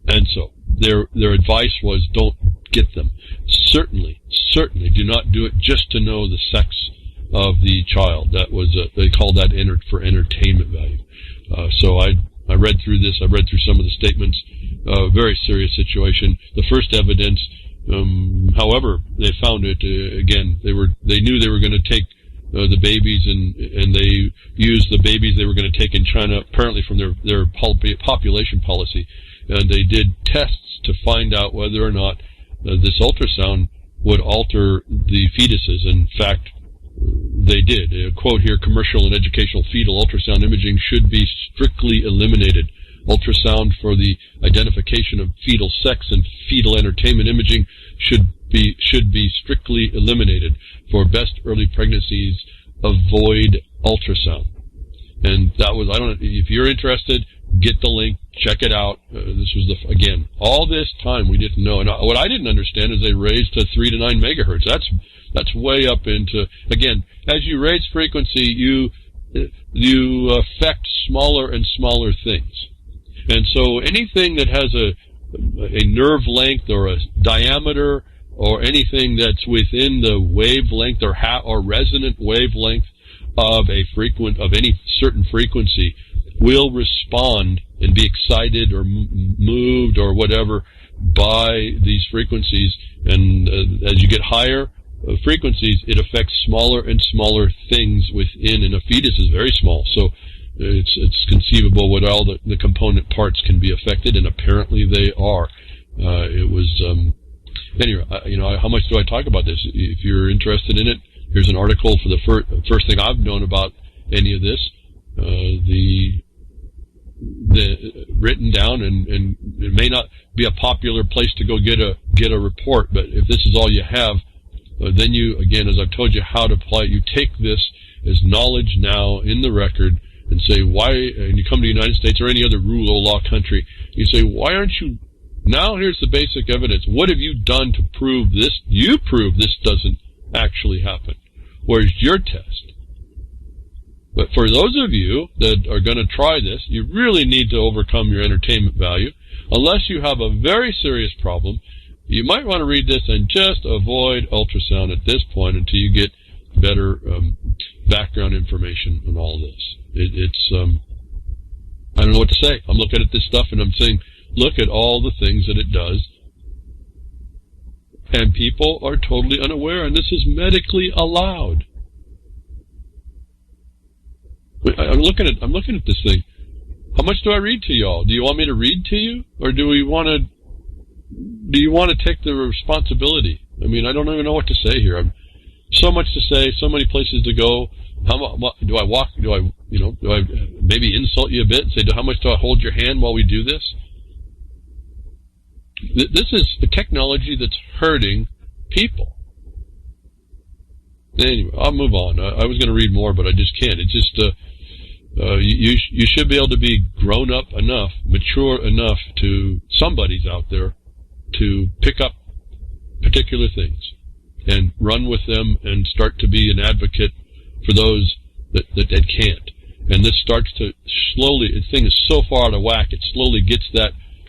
and so their advice was don't get them. Certainly do not do it just to know the sex of the child. That was they called that for entertainment value. So I read through this. I read through some of the statements. Very serious situation. The first evidence, however, they found it again. They knew they were going to take the babies, and they used the babies they were going to take in China, apparently from their population policy, and they did tests to find out whether or not this ultrasound would alter the fetuses. In fact, they did. A quote here: commercial and educational fetal ultrasound imaging should be strictly eliminated. Ultrasound for the identification of fetal sex and fetal entertainment imaging should be strictly eliminated. For best early pregnancies, avoid ultrasound. And that was, I don't know, if you're interested, get the link, check it out. This was again, all this time we didn't know. And what I didn't understand is they raised to 3 to 9 megahertz. That's way up into, again, as you raise frequency, you affect smaller and smaller things. And so anything that has a nerve length or a diameter or anything that's within the wavelength or resonant wavelength of any certain frequency will respond and be excited or moved or whatever by these frequencies. And as you get higher frequencies, it affects smaller and smaller things within, and a fetus is very small. So it's conceivable what all the component parts can be affected, and apparently they are. It was anyway. How much do I talk about this? If you're interested in it, here's an article for the first thing I've known about any of this. The written down, and it may not be a popular place to go get a report, but if this is all you have, then you, again, as I've told you how to apply it, you take this as knowledge now in the record and say, why, and you come to the United States or any other rule of law country, you say, why aren't you, now here's the basic evidence. What have you done to prove this? You prove this doesn't actually happen. Where's your test? But for those of you that are going to try this, you really need to overcome your entertainment value. Unless you have a very serious problem, you might want to read this and just avoid ultrasound at this point until you get better background information on all this. It's I don't know what to say. I'm looking at this stuff and I'm saying, look at all the things that it does. And people are totally unaware, and this is medically allowed. I'm looking at this thing. How much do I read to y'all? Do you want me to read to you, or do you want to take the responsibility? I mean, I don't even know what to say here. So much to say, so many places to go. Do I maybe insult you a bit and say, how much do I hold your hand while we do this? This is the technology that's hurting people. Anyway, I'll move on. I was going to read more, but I just can't. It's just you should be able to be grown up enough, mature enough to, somebody's out there, to pick up particular things and run with them and start to be an advocate for those that can't. And this starts to slowly, the thing is so far out of whack, it slowly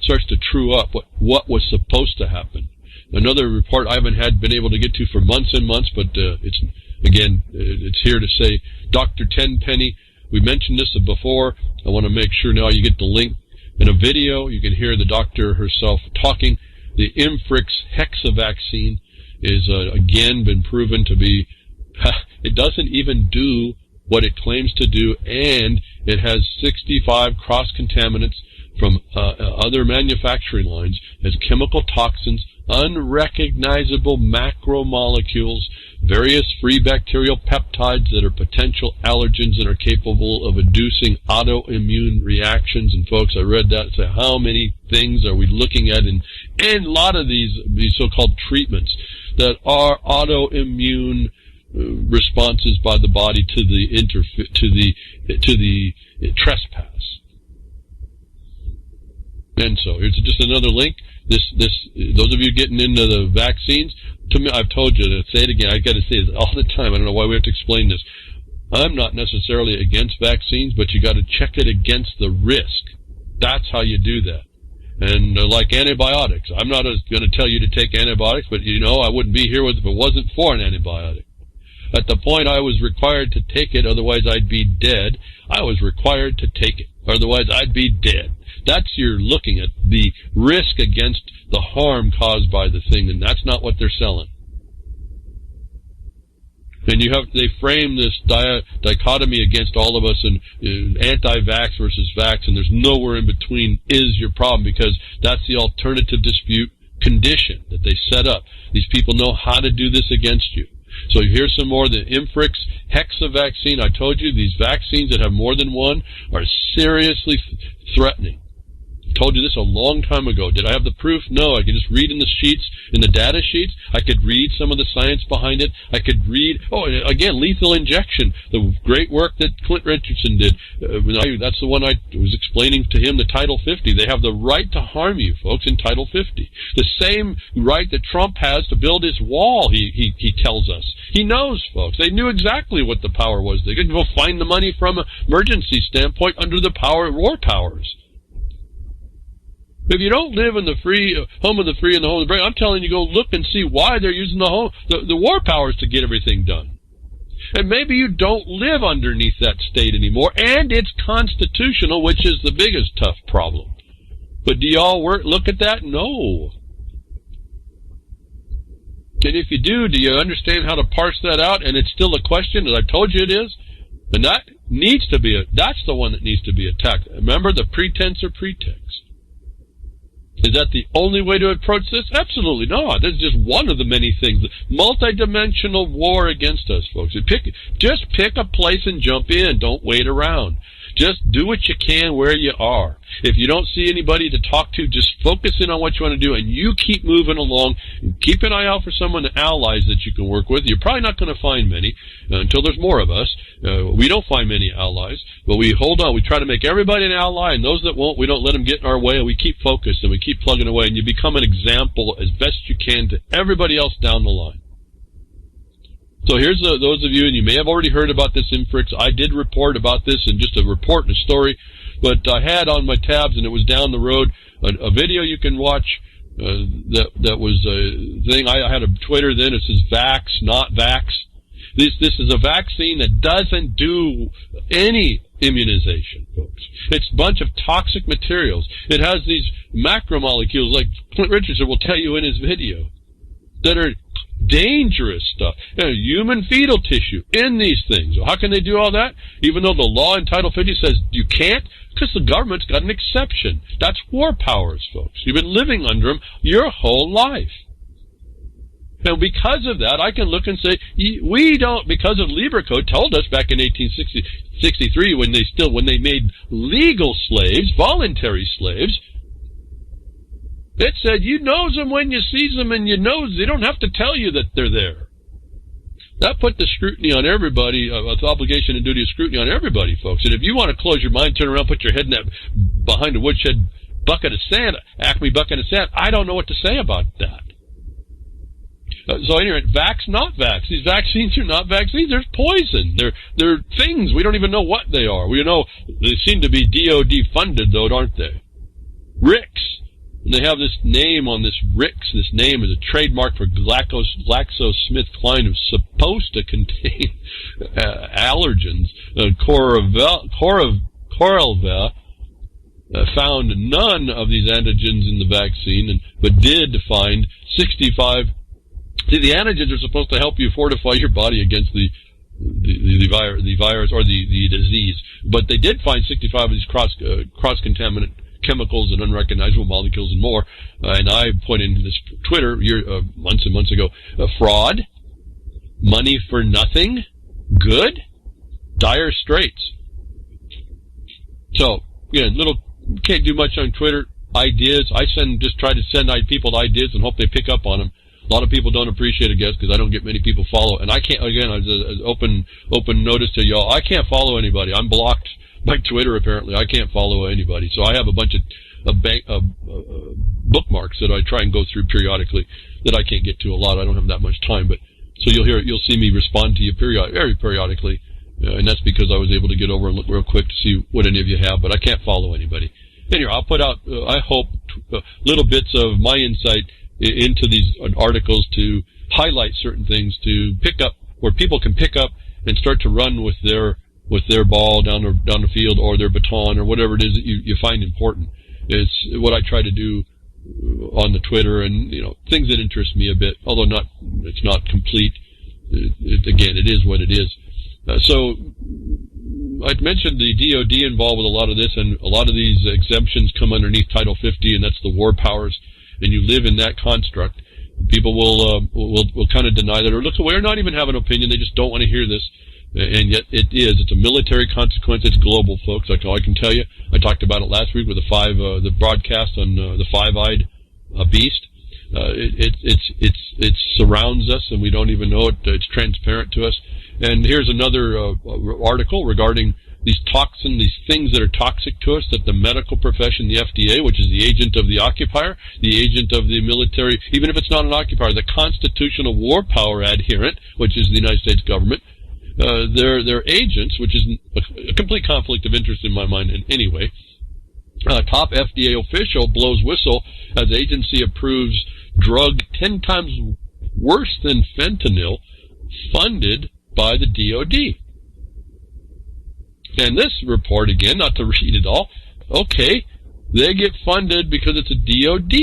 starts to true up what was supposed to happen. Another report I haven't been able to get to for months and months, but it's here to say, Dr. Tenpenny, we mentioned this before. I want to make sure now you get the link. In a video, you can hear the doctor herself talking. The Infanrix Hexa vaccine is, again, been proven to be, it doesn't even do what it claims to do, and it has 65 cross-contaminants from other manufacturing lines, has chemical toxins, unrecognizable macromolecules, various free bacterial peptides that are potential allergens and are capable of inducing autoimmune reactions. And folks, I read that and said, how many things are we looking at? And a lot of these so-called treatments that are autoimmune responses by the body to the trespass. And so here's just another link. Those of you getting into the vaccines, to me, I've told you to say it again. I got to say this all the time. I don't know why we have to explain this. I'm not necessarily against vaccines, but you got to check it against the risk. That's how you do that. And like antibiotics, I'm not going to tell you to take antibiotics, but I wouldn't be here if it wasn't for an antibiotic. At the point I was required to take it, otherwise I'd be dead, I was required to take it, otherwise I'd be dead. That's you're looking at the risk against the harm caused by the thing, and that's not what they're selling. And they frame this dichotomy against all of us, and anti-vax versus vax, and there's nowhere in between is your problem, because that's the alternative dispute condition that they set up. These people know how to do this against you. So here's some more. The Infanrix Hexa vaccine. I told you these vaccines that have more than one are seriously threatening. I told you this a long time ago. Did I have the proof? No. I could just read in the sheets, in the data sheets. I could read some of the science behind it. I could read, again, lethal injection, the great work that Clint Richardson did. That's the one I was explaining to him, the Title 50. They have the right to harm you, folks, in Title 50. The same right that Trump has to build his wall, he tells us. He knows, folks. They knew exactly what the power was. They could go find the money from an emergency standpoint under the war powers. If you don't live in the home of the free and the home of the brave, I'm telling you, go look and see why they're using the war powers to get everything done. And maybe you don't live underneath that state anymore, and it's constitutional, which is the biggest tough problem. But do y'all look at that? No. And if you do you understand how to parse that out? And it's still a question, as I told you it is. And that's the one that needs to be attacked. Remember, the pretense or pretext. Is that the only way to approach this? Absolutely not. This is just one of the many things. Multi-dimensional war against us, folks. Just pick a place and jump in. Don't wait around. Just do what you can where you are. If you don't see anybody to talk to, just focus in on what you want to do, and you keep moving along. Keep an eye out for someone, allies that you can work with. You're probably not going to find many until there's more of us. We don't find many allies, but we hold on. We try to make everybody an ally, and those that won't, we don't let them get in our way, and we keep focused, and we keep plugging away, and you become an example as best you can to everybody else down the line. So here's those of you, and you may have already heard about this Infanrix. I did report about this in just a report and a story, but I had on my tabs, and it was down the road, a video you can watch that was a thing. I had a Twitter then. It says vax, not vax. This is a vaccine that doesn't do any immunization, folks. It's a bunch of toxic materials. It has these macromolecules, like Clint Richardson will tell you in his video, that are dangerous stuff. Human fetal tissue in these things. Well, how can they do all that? Even though the law in Title 50 says you can't? Because the government's got an exception. That's war powers, folks. You've been living under them your whole life. And because of that, I can look and say, we don't, because of Libra Code told us back in 1863 when they made legal slaves, voluntary slaves, it said you knows them when you sees them, and you knows they don't have to tell you that they're there. That put the scrutiny on everybody, the obligation and duty of scrutiny on everybody, folks. And if you want to close your mind, turn around, put your head in that behind a woodshed bucket of sand, Acme bucket of sand, I don't know what to say about that. So anyway, vax, not vax. These vaccines are not vaccines. They're poison. They're things. We don't even know what they are. We know they seem to be DOD funded, though, aren't they? Rix. And they have this name on this Rix. This name is a trademark for GlaxoSmithKline, who's supposed to contain allergens. Corelva found none of these antigens in the vaccine, but did find 65. See, the antigens are supposed to help you fortify your body against the virus or the disease, but they did find 65 of these cross-contaminant chemicals and unrecognizable molecules and more. And I put in this Twitter months and months ago, fraud, money for nothing, good, dire straits. So, can't do much on Twitter. Ideas, I try to send people ideas and hope they pick up on them. A lot of people don't appreciate it, guys, because I don't get many people follow. And I can't, again, as open notice to y'all, I can't follow anybody. I'm blocked by Twitter, apparently. I can't follow anybody. So I have a bunch of bookmarks that I try and go through periodically that I can't get to a lot. I don't have that much time. But so you'll see me respond to you very periodically. And that's because I was able to get over and look real quick to see what any of you have. But I can't follow anybody. Anyway, I'll put out, I hope, little bits of my insight into these articles to highlight certain things, to pick up, where people can pick up and start to run with their ball down the field, or their baton, or whatever it is that you find important. It's what I try to do on the Twitter, and things that interest me a bit, although it's not complete. Again, it is what it is. So I'd mentioned the DoD involved with a lot of this, and a lot of these exemptions come underneath Title 50, and that's the war powers, and you live in that construct. People will kind of deny that, or look away, or not even have an opinion. They just don't want to hear this. And yet it's a military consequence. It's global, folks. That's all I can tell you. I talked about it last week with the broadcast on the five-eyed beast. It surrounds us, and we don't even know it. It's transparent to us. And here's another article regarding these toxins, these things that are toxic to us, that the medical profession, the FDA, which is the agent of the occupier, the agent of the military, even if it's not an occupier, the constitutional war power adherent, which is the United States government, they're agents, which is a complete conflict of interest in my mind anyway. Top FDA official blows whistle as agency approves drug 10 times worse than fentanyl, funded by the DOD. And this report, again, not to read it all, okay, they get funded because it's a DOD.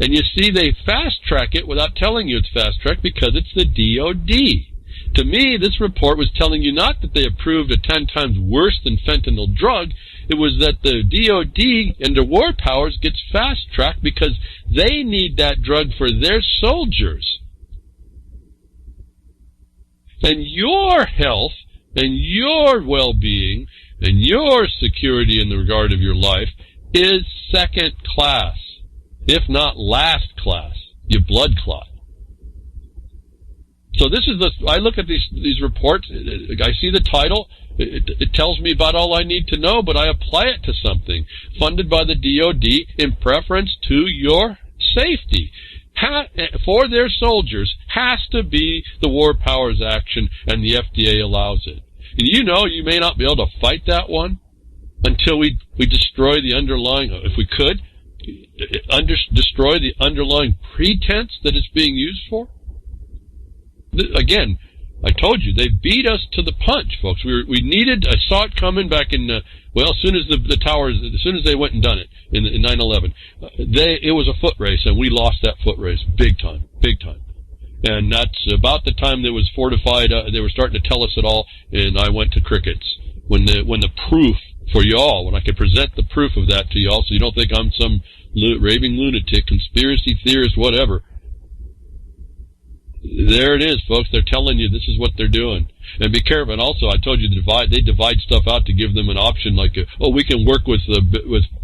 And you see, they fast-track it without telling you it's fast-tracked because it's the DOD. To me, this report was telling you not that they approved a 10 times worse than fentanyl drug, it was that the DOD and the war powers gets fast-tracked because they need that drug for their soldiers. And your health and your well-being and your security in the regard of your life is second class, if not last class, you blood clot. So this is I look at these reports, I see the title, it tells me about all I need to know, but I apply it to something funded by the DOD in preference to your safety. For their soldiers has to be the war powers action, and the FDA allows it. And you may not be able to fight that one until we destroy the underlying, if we could, destroy the underlying pretense that it's being used for. Again, I told you, they beat us to the punch, folks. I saw it coming back in, as soon as the towers, as soon as they went and done it in 9/11, it was a foot race, and we lost that foot race big time. And that's about the time that was fortified, they were starting to tell us it all, and I went to crickets. When the proof for y'all, when I could present the proof of that to y'all, so you don't think I'm some raving lunatic, conspiracy theorist, whatever. There it is, folks. They're telling you this is what they're doing. And be careful. And also, I told you they divide stuff out to give them an option like, we can work with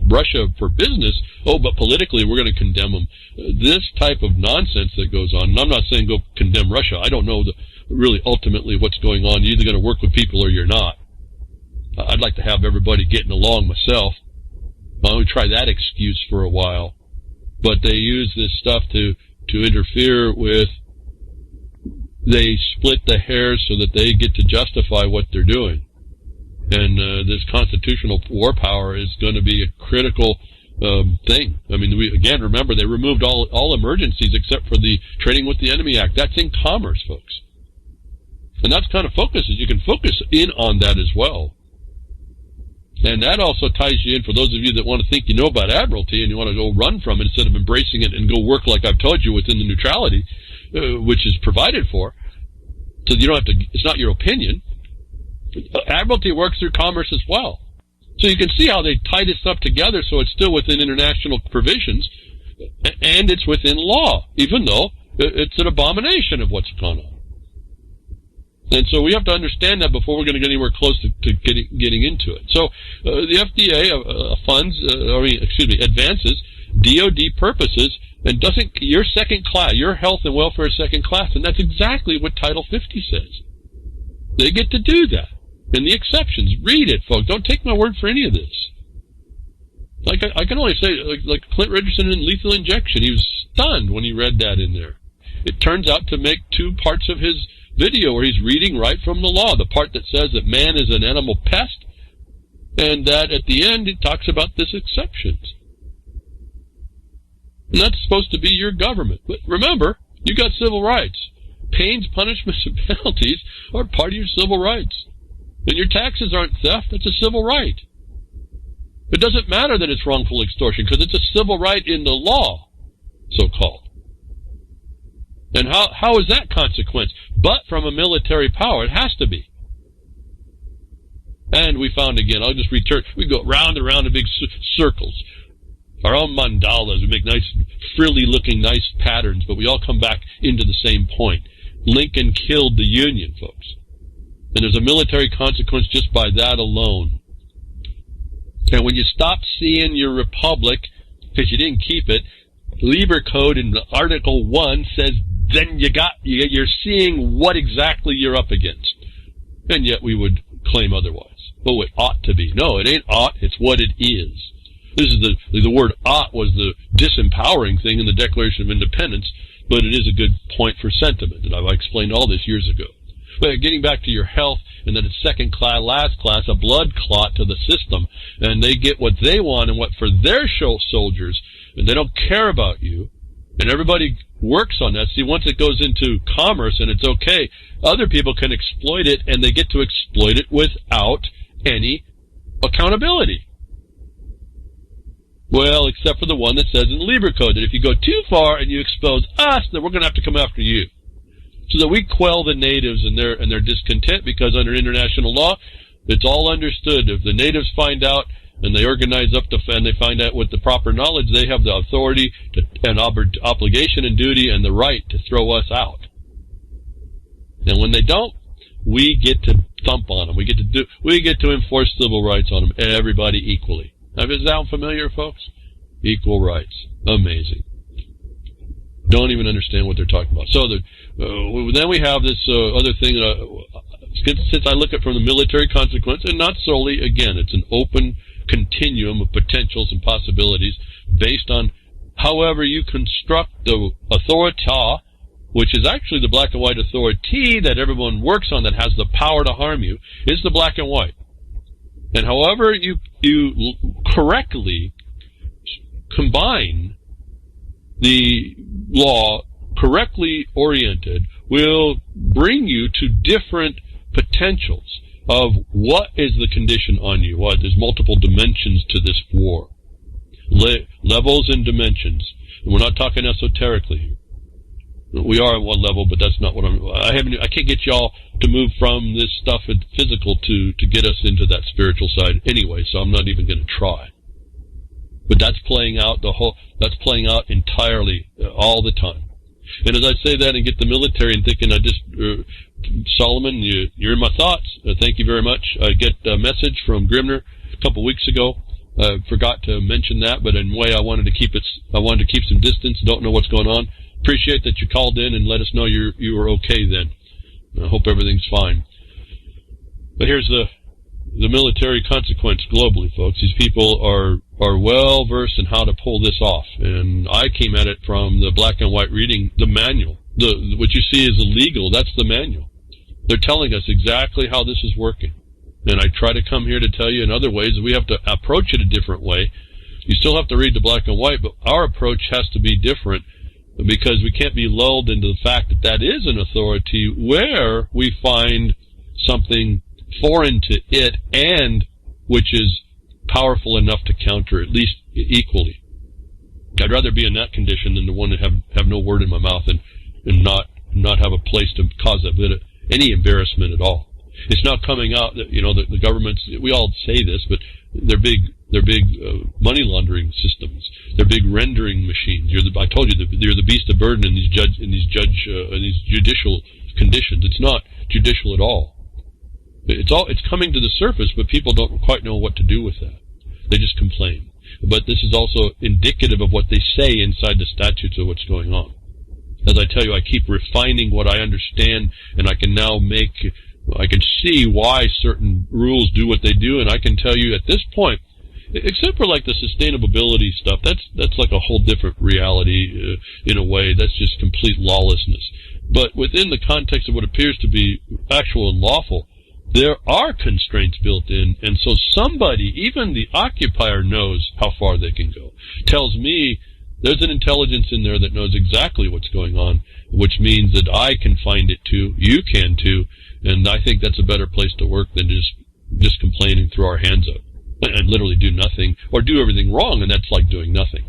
Russia for business. But politically, we're going to condemn them. This type of nonsense that goes on, and I'm not saying go condemn Russia. I don't know really ultimately what's going on. You're either going to work with people or you're not. I'd like to have everybody getting along myself. Why don't we try that excuse for a while? But they use this stuff to interfere with. They split the hairs so that they get to justify what they're doing. And this constitutional war power is going to be a critical thing. I mean, remember, they removed all emergencies except for the Trading with the Enemy Act. That's in commerce, folks. And that's kind of focuses. You can focus in on that as well. And that also ties you in, for those of you that want to think you know about Admiralty and you want to go run from it instead of embracing it and go work like I've told you within the neutrality, which is provided for, so you don't have to, it's not your opinion. Admiralty works through commerce as well. So you can see how they tie this stuff together so it's still within international provisions, and it's within law, even though it's an abomination of what's gone on. And so we have to understand that before we're going to get anywhere close to getting into it. So the FDA advances DOD purposes, and doesn't, your second class, your health and welfare is second class, and that's exactly what Title 50 says. They get to do that. And the exceptions, read it, folks. Don't take my word for any of this. Like I can only say, like Clint Richardson in Lethal Injection, he was stunned when he read that in there. It turns out to make two parts of his video where he's reading right from the law. The part that says that man is an animal pest, And that at the end it talks about this exceptions. And that's supposed to be your government. But remember, you got civil rights. Pains, punishments, and penalties are part of your civil rights. And your taxes aren't theft, that's a civil right. It doesn't matter that it's wrongful extortion, because it's a civil right in the law, so-called. And how is that consequence? But from a military power, it has to be. And we found again, I'll just return, we go round and round in big circles. Our own mandalas, we make nice, frilly-looking, nice patterns, but we all come back into the same point. Lincoln killed the Union, folks. And there's a military consequence just by that alone. And when you stop seeing your republic, because you didn't keep it, Liber Code in Article 1 says, then you're seeing what exactly you're up against. And yet we would claim otherwise. Oh, it ought to be. No, it ain't ought, it's what it is. This is the word ought was the disempowering thing in the Declaration of Independence, but it is a good point for sentiment, and I've explained all this years ago. But getting back to your health, and then it's second class, last class, a blood clot to the system, and they get what they want and what for their soldiers, and they don't care about you, and everybody works on that. See, once it goes into commerce and it's okay, other people can exploit it, and they get to exploit it without any accountability. Well, except for the one that says in the Liber Code that if you go too far and you expose us, then we're going to have to come after you. So that we quell the natives and their discontent, because under international law, it's all understood. If the natives find out and they organize up and they find out with the proper knowledge, they have the authority and obligation and duty and the right to throw us out. And when they don't, we get to thump on them. We get to enforce civil rights on them, everybody equally. Now, does that sound familiar, folks? Equal rights. Amazing. Don't even understand what they're talking about. So then we have this other thing. Since I look at it from the military consequence, and not solely, again, it's an open continuum of potentials and possibilities based on however you construct the authority, which is actually the black and white authority that everyone works on that has the power to harm you, is the black and white. And however you correctly combine the law, correctly oriented, will bring you to different potentials of what is the condition on you. There's multiple dimensions to this war. Levels and dimensions. And we're not talking esoterically here. We are at one level, but that's not what I can't get y'all to move from this stuff physical to get us into that spiritual side anyway, so I'm not even going to try. But that's playing out entirely all the time. And as I say that and get the military and thinking, Solomon, you're in my thoughts. Thank you very much. I get a message from Grimner a couple weeks ago. I forgot to mention that, but in a way I wanted to keep some distance. Don't know what's going on. Appreciate that you called in and let us know you were okay then. I hope everything's fine. But here's the military consequence globally, folks. These people are well versed in how to pull this off. And I came at it from the black and white reading, the manual. What you see is illegal. That's the manual. They're telling us exactly how this is working. And I try to come here to tell you in other ways that we have to approach it a different way. You still have to read the black and white, but our approach has to be different, because we can't be lulled into the fact that is an authority where we find something foreign to it and which is powerful enough to counter at least equally. I'd rather be in that condition than the one to have no word in my mouth and not have a place to cause any embarrassment at all. It's now coming out that the governments, we all say this, but they're big money laundering systems. They're big rendering machines. I told you you're the beast of burden in these judicial conditions. It's not judicial at all. It's coming to the surface, but people don't quite know what to do with that. They just complain. But this is also indicative of what they say inside the statutes of what's going on. As I tell you, I keep refining what I understand, and I can see why certain rules do what they do, and I can tell you at this point, except for like the sustainability stuff, that's like a whole different reality in a way. That's just complete lawlessness. But within the context of what appears to be actual and lawful, there are constraints built in, and so somebody, even the occupier, knows how far they can go. Tells me there's an intelligence in there that knows exactly what's going on, which means that I can find it too, you can too, and I think that's a better place to work than just complain and throw our hands up and literally do nothing, or do everything wrong, and that's like doing nothing.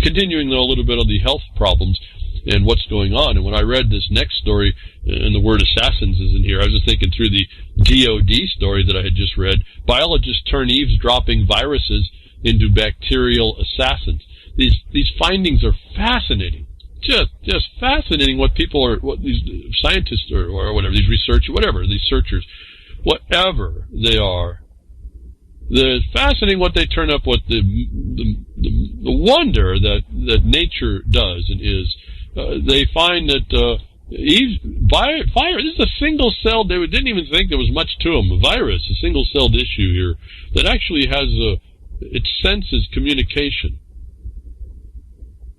Continuing, though, a little bit on the health problems and what's going on, and when I read this next story, and the word assassins is in here, I was just thinking through the DOD story that I had just read. Biologists turn eavesdropping viruses into bacterial assassins. These findings are fascinating. Just fascinating what these scientists or whatever, these searchers, whatever they are. It's fascinating what they turn up with, the wonder that nature does and is. They find that this is a single-celled, they didn't even think there was much to them, a virus, a single-celled issue here, that actually has it senses communication.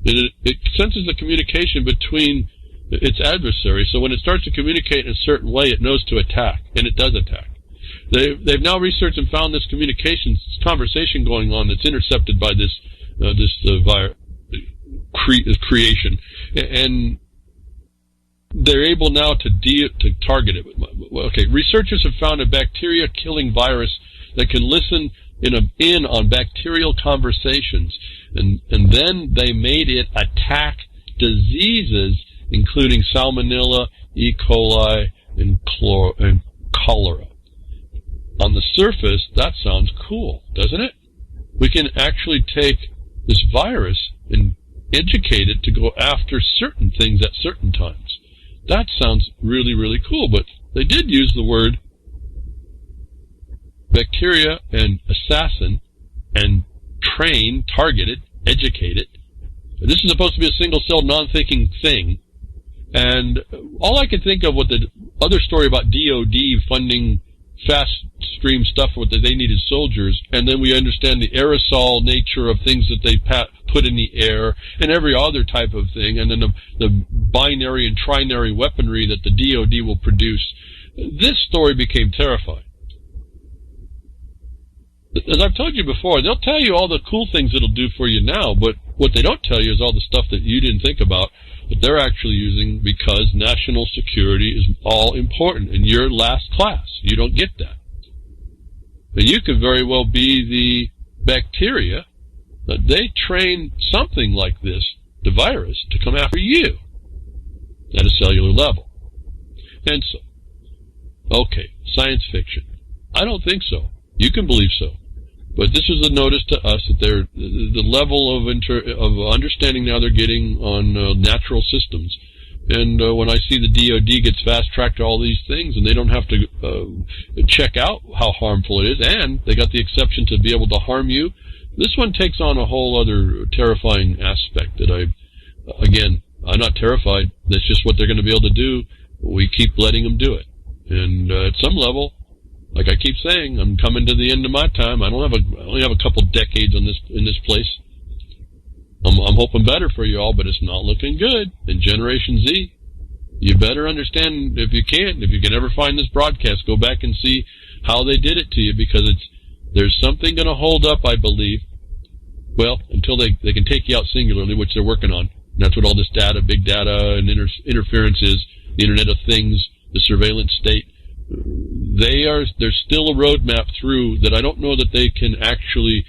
It senses the communication between its adversary, so when it starts to communicate in a certain way, it knows to attack, and it does attack. They've now researched and found this conversation going on that's intercepted by this creation, and they're able now to target it. Okay, researchers have found a bacteria-killing virus that can listen in on bacterial conversations, and then they made it attack diseases including salmonella, E. coli, and cholera. On the surface, that sounds cool, doesn't it? We can actually take this virus and educate it to go after certain things at certain times. That sounds really, really cool, but they did use the word bacteria and assassin and train, target it, educate it. This is supposed to be a single-celled, non-thinking thing. And all I could think of with the other story about DOD funding fast stream stuff with that they needed soldiers, and then we understand the aerosol nature of things that they put in the air and every other type of thing, and then the binary and trinary weaponry that the DOD will produce. This story became terrifying. As I've told you before, they'll tell you all the cool things it'll do for you now, but what they don't tell you is all the stuff that you didn't think about that they're actually using, because national security is all important, and you're last class. You don't get that. And you could very well be the bacteria that they train something like this, the virus, to come after you at a cellular level. And so, okay, science fiction. I don't think so. You can believe so. But this is a notice to us that the level of understanding now they're getting on natural systems. And when I see the DOD gets fast-tracked to all these things, and they don't have to check out how harmful it is, and they got the exception to be able to harm you, this one takes on a whole other terrifying aspect that I'm not terrified. That's just what they're going to be able to do. We keep letting them do it. And at some level, like I keep saying, I'm coming to the end of my time. I only have a couple decades in this place. I'm hoping better for you all, but it's not looking good. And Generation Z, you better understand, if you can ever find this broadcast, go back and see how they did it to you, because there's something going to hold up, I believe. Well, until they can take you out singularly, which they're working on. And that's what all this data, big data, and interference is, the Internet of Things, the surveillance state. There's still a roadmap through that I don't know that they can actually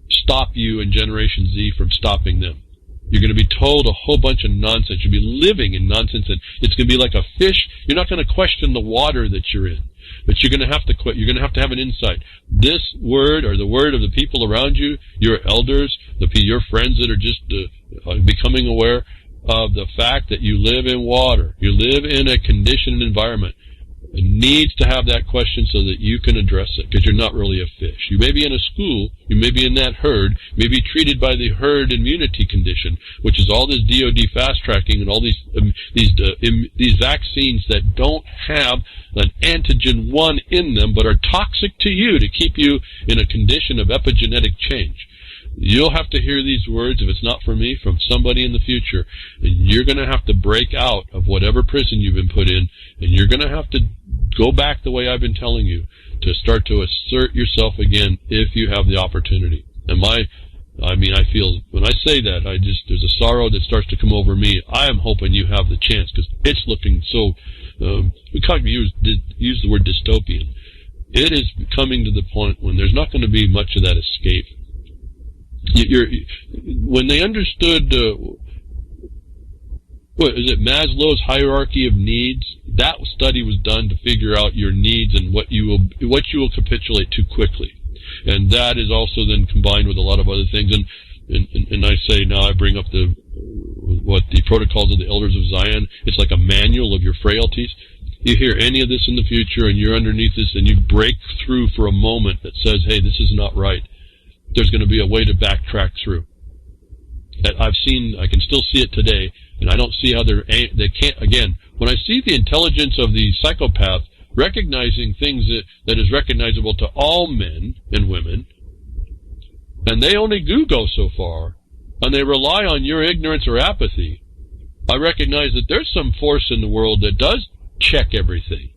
stop you and Generation Z from stopping them. You're going to be told a whole bunch of nonsense. You'll be living in nonsense, and it's going to be like a fish. You're not going to question the water that you're in, but you're going to have to quit. You're going to have an insight. This word, or the word of the people around you, your elders, your friends that are just becoming aware of the fact that you live in water. You live in a conditioned environment. It needs to have that question so that you can address it, because you're not really a fish. You may be in a school, you may be in that herd, you may be treated by the herd immunity condition, which is all this DOD fast-tracking and all these vaccines that don't have an antigen 1 in them, but are toxic to you to keep you in a condition of epigenetic change. You'll have to hear these words, if it's not from me, from somebody in the future. And you're going to have to break out of whatever prison you've been put in, and you're going to have to go back the way I've been telling you, to start to assert yourself again if you have the opportunity. And I feel, when I say that, there's a sorrow that starts to come over me. I am hoping you have the chance, because it's looking so, we can't use the word dystopian. It is coming to the point when there's not going to be much of that escape. When they understood, Maslow's hierarchy of needs, that study was done to figure out your needs and what you will capitulate to quickly. And that is also then combined with a lot of other things. And I say now, I bring up the Protocols of the Elders of Zion. It's like a manual of your frailties. You hear any of this in the future and you're underneath this and you break through for a moment that says, hey, this is not right. There's going to be a way to backtrack through. I can still see it today, and I don't see how they can't, again, when I see the intelligence of the psychopath recognizing things that is recognizable to all men and women, and they only do go so far, and they rely on your ignorance or apathy, I recognize that there's some force in the world that does check everything,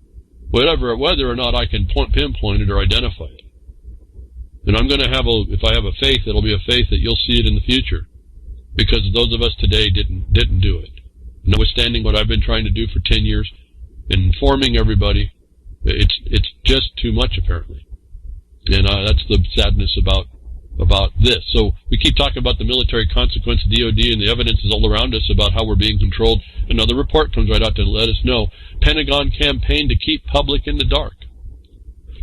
whether or not I can pinpoint it or identify it. And I'm going to if I have a faith, it'll be a faith that you'll see it in the future, because those of us today didn't do it. Notwithstanding what I've been trying to do for 10 years, informing everybody, it's just too much apparently, and that's the sadness about this. So we keep talking about the military consequence, DOD, and the evidence is all around us about how we're being controlled. Another report comes right out to let us know Pentagon campaign to keep public in the dark.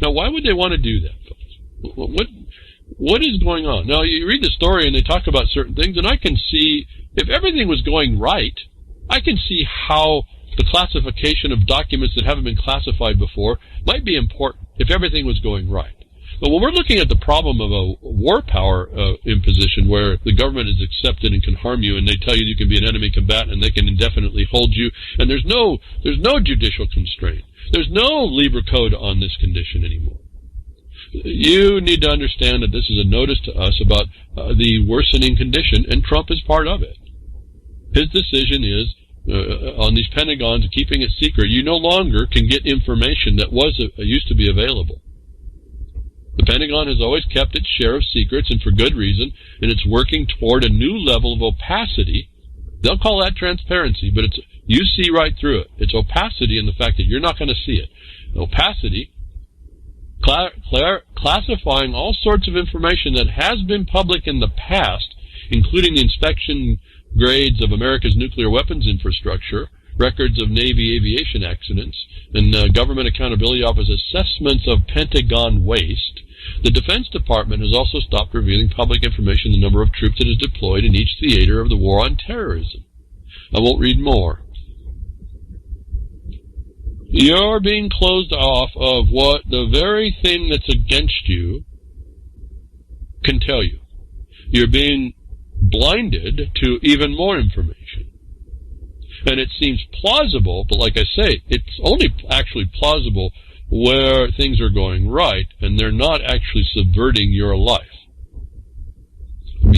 Now, why would they want to do that, folks? What is going on? Now, you read the story and they talk about certain things, and I can see, if everything was going right, I can see how the classification of documents that haven't been classified before might be important if everything was going right. But when we're looking at the problem of a war power imposition where the government is accepted and can harm you, and they tell you you can be an enemy combatant and they can indefinitely hold you, and there's no judicial constraint. There's no Libra code on this condition anymore. You need to understand that this is a notice to us about the worsening condition, and Trump is part of it. His decision is, on these Pentagons, keeping it secret. You no longer can get information that used to be available. The Pentagon has always kept its share of secrets, and for good reason, and it's working toward a new level of opacity. They'll call that transparency, but you see right through it. It's opacity in the fact that you're not going to see it. Opacity, classifying all sorts of information that has been public in the past, including the inspection grades of America's nuclear weapons infrastructure, records of Navy aviation accidents, and Government Accountability Office assessments of Pentagon waste. The Defense Department has also stopped revealing public information on the number of troops it has deployed in each theater of the war on terrorism. I won't read more. You're being closed off of what the very thing that's against you can tell you. You're being blinded to even more information. And it seems plausible, but like I say, it's only actually plausible where things are going right and they're not actually subverting your life.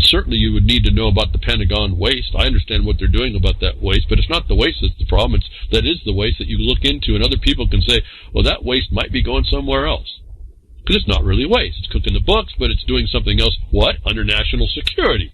Certainly you would need to know about the Pentagon waste. I understand what they're doing about that waste, but it's not the waste that's the problem. That is the waste that you look into, and other people can say, well, that waste might be going somewhere else. Because it's not really waste. It's cooking the books, but it's doing something else. What? Under national security.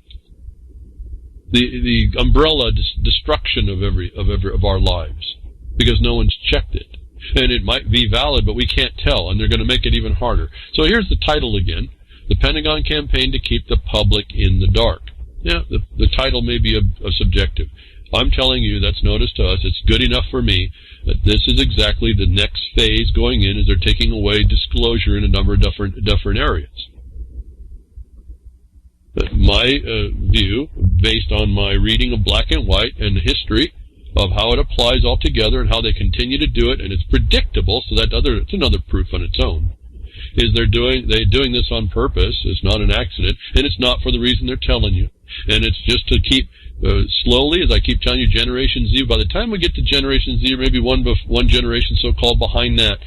The umbrella destruction of our lives, because no one's checked it. And it might be valid, but we can't tell, and they're going to make it even harder. So here's the title again. The Pentagon campaign to keep the public in the dark. Yeah, the title may be a subjective. I'm telling you, that's notice to us. It's good enough for me that this is exactly the next phase going in, as they're taking away disclosure in a number of different areas. My view, based on my reading of Black and White and the history of how it applies all together and how they continue to do it, and it's predictable, so it's another proof on its own, is they're doing this on purpose. It's not an accident, and it's not for the reason they're telling you. And it's just to keep slowly, as I keep telling you, Generation Z. By the time we get to Generation Z, or maybe one generation so-called behind that,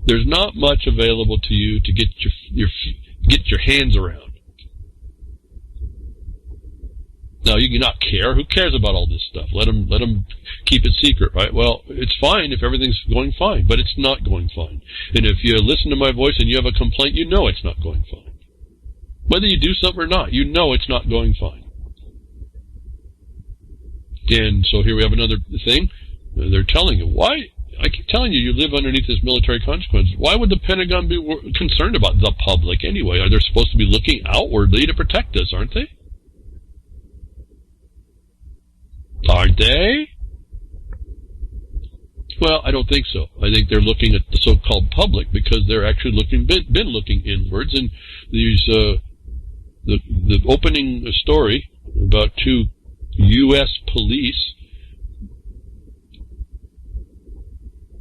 there's not much available to you to get your hands around. Now, you cannot care. Who cares about all this stuff? Let them keep it secret, right? Well, it's fine if everything's going fine, but it's not going fine. And if you listen to my voice and you have a complaint, you know it's not going fine. Whether you do something or not, you know it's not going fine. And so here we have another thing. They're telling you, why? I keep telling you, you live underneath this military consequence. Why would the Pentagon be concerned about the public anyway? Are they supposed to be looking outwardly to protect us, aren't they? Aren't they? Well, I don't think so. I think they're looking at the so-called public because they're actually been looking inwards. And these the opening story about 2 U.S. police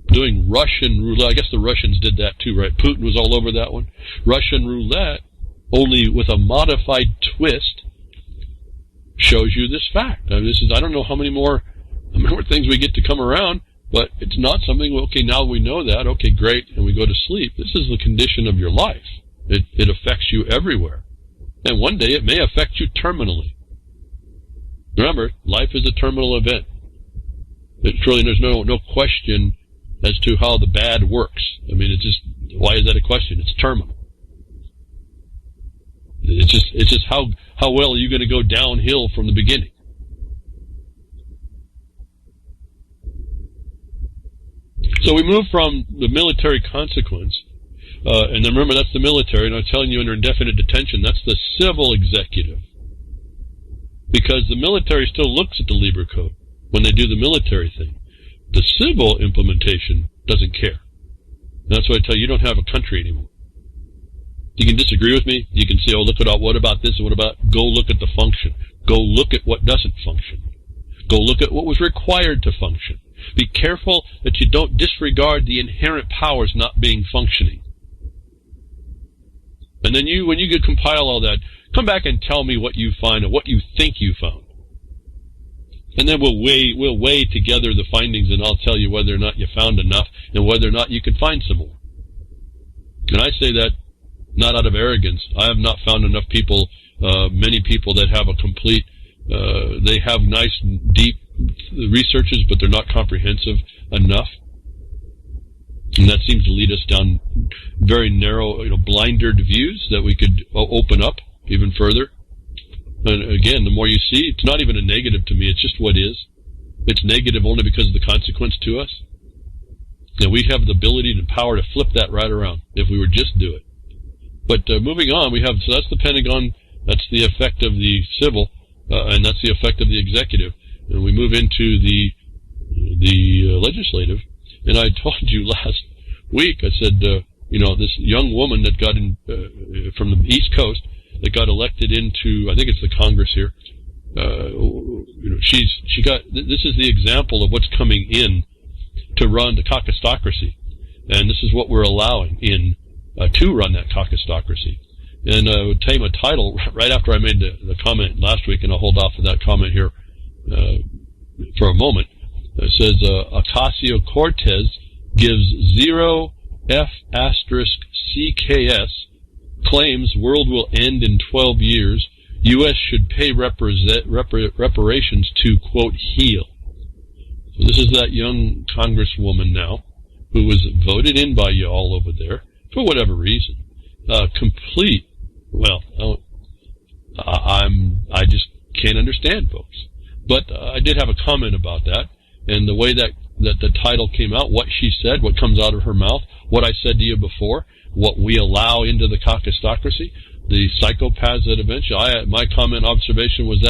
doing Russian roulette. I guess the Russians did that too, right? Putin was all over that one. Russian roulette, only with a modified twist, shows you this fact. I mean, I don't know how many more things we get to come around, but it's not something, okay, now we know that, okay, great, and we go to sleep. This is the condition of your life. It affects you everywhere. And one day it may affect you terminally. Remember, life is a terminal event. There's no question as to how the bad works. I mean, it's just, why is that a question? It's terminal. It's just how well are you going to go downhill from the beginning? So we move from the military consequence, and then remember that's the military, and I'm telling you under indefinite detention, that's the civil executive. Because the military still looks at the Lieber Code when they do the military thing. The civil implementation doesn't care. And that's why I tell you, you don't have a country anymore. You can disagree with me. You can say, oh, look at what about this and what about... Go look at the function. Go look at what doesn't function. Go look at what was required to function. Be careful that you don't disregard the inherent powers not being functioning. And then when you compile all that, come back and tell me what you find and what you think you found. And then we'll weigh together the findings, and I'll tell you whether or not you found enough and whether or not you can find some more. And I say that not out of arrogance. I have not found enough people, many people that have a complete, they have nice, deep researches, but they're not comprehensive enough. And that seems to lead us down very narrow, blindered views that we could open up even further. And again, the more you see, it's not even a negative to me, it's just what is. It's negative only because of the consequence to us. And we have the ability and power to flip that right around if we would just do it. But moving on, so that's the Pentagon, that's the effect of the civil, and that's the effect of the executive. And we move into the legislative. And I told you last week, I said, this young woman that got in from the East Coast that got elected into, I think it's the Congress here. She got. This is the example of what's coming in to run the caucusocracy, and this is what we're allowing in to run that caucusocracy. And I would tell you my title right after I made the comment last week, and I'll hold off of that comment here for a moment. It says Ocasio-Cortez gives 0 F***CKS, claims world will end in 12 years. U.S. should pay reparations to, quote, heal. So this is that young congresswoman now who was voted in by you all over there for whatever reason. I just can't understand, folks. But I did have a comment about that, and the way that the title came out, what she said, what comes out of her mouth, what I said to you before, what we allow into the caucusocracy, the psychopaths that eventually, my comment observation was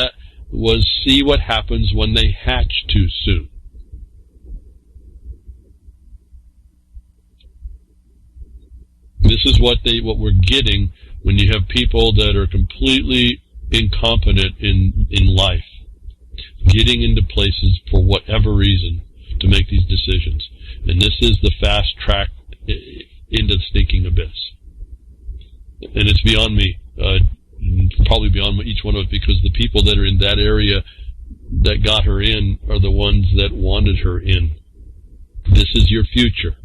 see what happens when they hatch too soon. This is what we're getting when you have people that are completely incompetent in life, getting into places for whatever reason to make these decisions. And this is the fast track into the stinking abyss. And it's beyond me, probably beyond each one of us, because the people that are in that area that got her in are the ones that wanted her in. This is your future.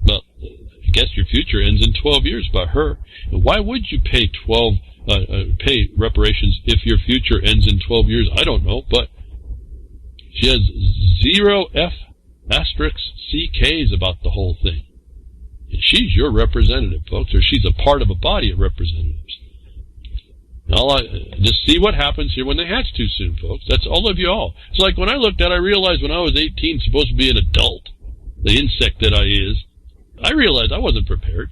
Well, I guess your future ends in 12 years by her. And why would you pay pay reparations if your future ends in 12 years. I don't know, but she has 0 F asterisk CKs about the whole thing. And she's your representative, folks, or she's a part of a body of representatives. Just see what happens here when they hatch too soon, folks. That's all of you all. It's like when I looked at it, I realized when I was 18, supposed to be an adult, the insect that I is, I realized I wasn't prepared.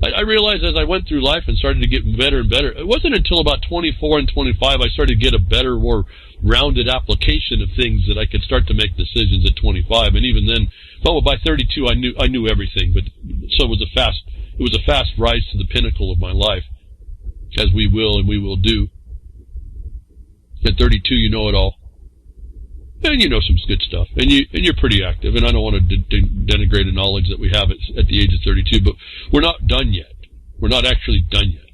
I realized as I went through life and started to get better and better, it wasn't until about 24 and 25 I started to get a better, more rounded application of things that I could start to make decisions at 25. And even then, by 32 I knew everything. But so it was a fast rise to the pinnacle of my life, as we will and we will do. At 32, you know it all. And you know some good stuff, and you're pretty active. And I don't want to denigrate the knowledge that we have at the age of 32, but we're not done yet. We're not actually done yet.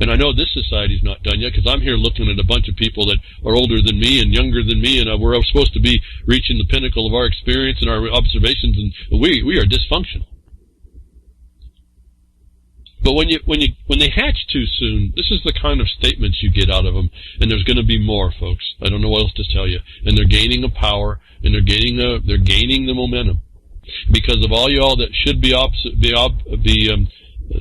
And I know this society's not done yet, because I'm here looking at a bunch of people that are older than me and younger than me, and we're supposed to be reaching the pinnacle of our experience and our observations, and we are dysfunctional. But when they hatch too soon, this is the kind of statements you get out of them, and there's going to be more, folks. I don't know what else to tell you. And they're gaining a power, and they're gaining the momentum, because of all y'all that should be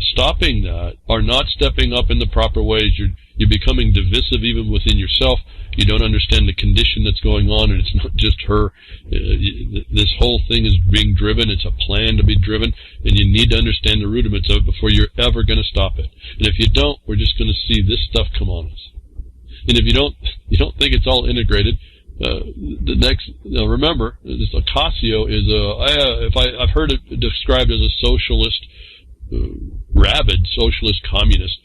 stopping that are not stepping up in the proper ways. You're becoming divisive even within yourself. You don't understand the condition that's going on, and it's not just her. This whole thing is being driven. It's a plan to be driven, and you need to understand the rudiments of it before you're ever going to stop it. And if you don't, we're just going to see this stuff come on us. And if you don't think it's all integrated, remember, this Ocasio is I've heard it described as a socialist, rabid socialist communist.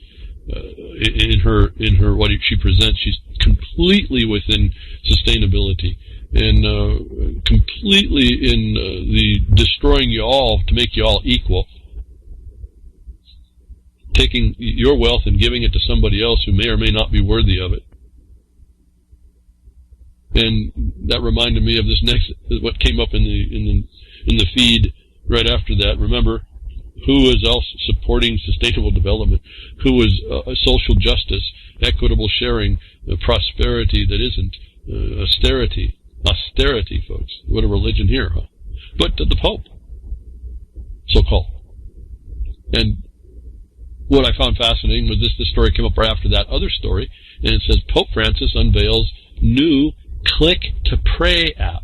In her what she presents, she's completely within sustainability and completely in the destroying you all to make you all equal, taking your wealth and giving it to somebody else who may or may not be worthy of it. And that reminded me of this next, what came up in the feed right after that. Remember, who is else supporting sustainable development? Who is social justice, equitable sharing, prosperity that isn't austerity? Austerity, folks. What a religion here, huh? But the Pope, so-called. And what I found fascinating was this story came up right after that other story, and it says Pope Francis unveils new Click to Pray app.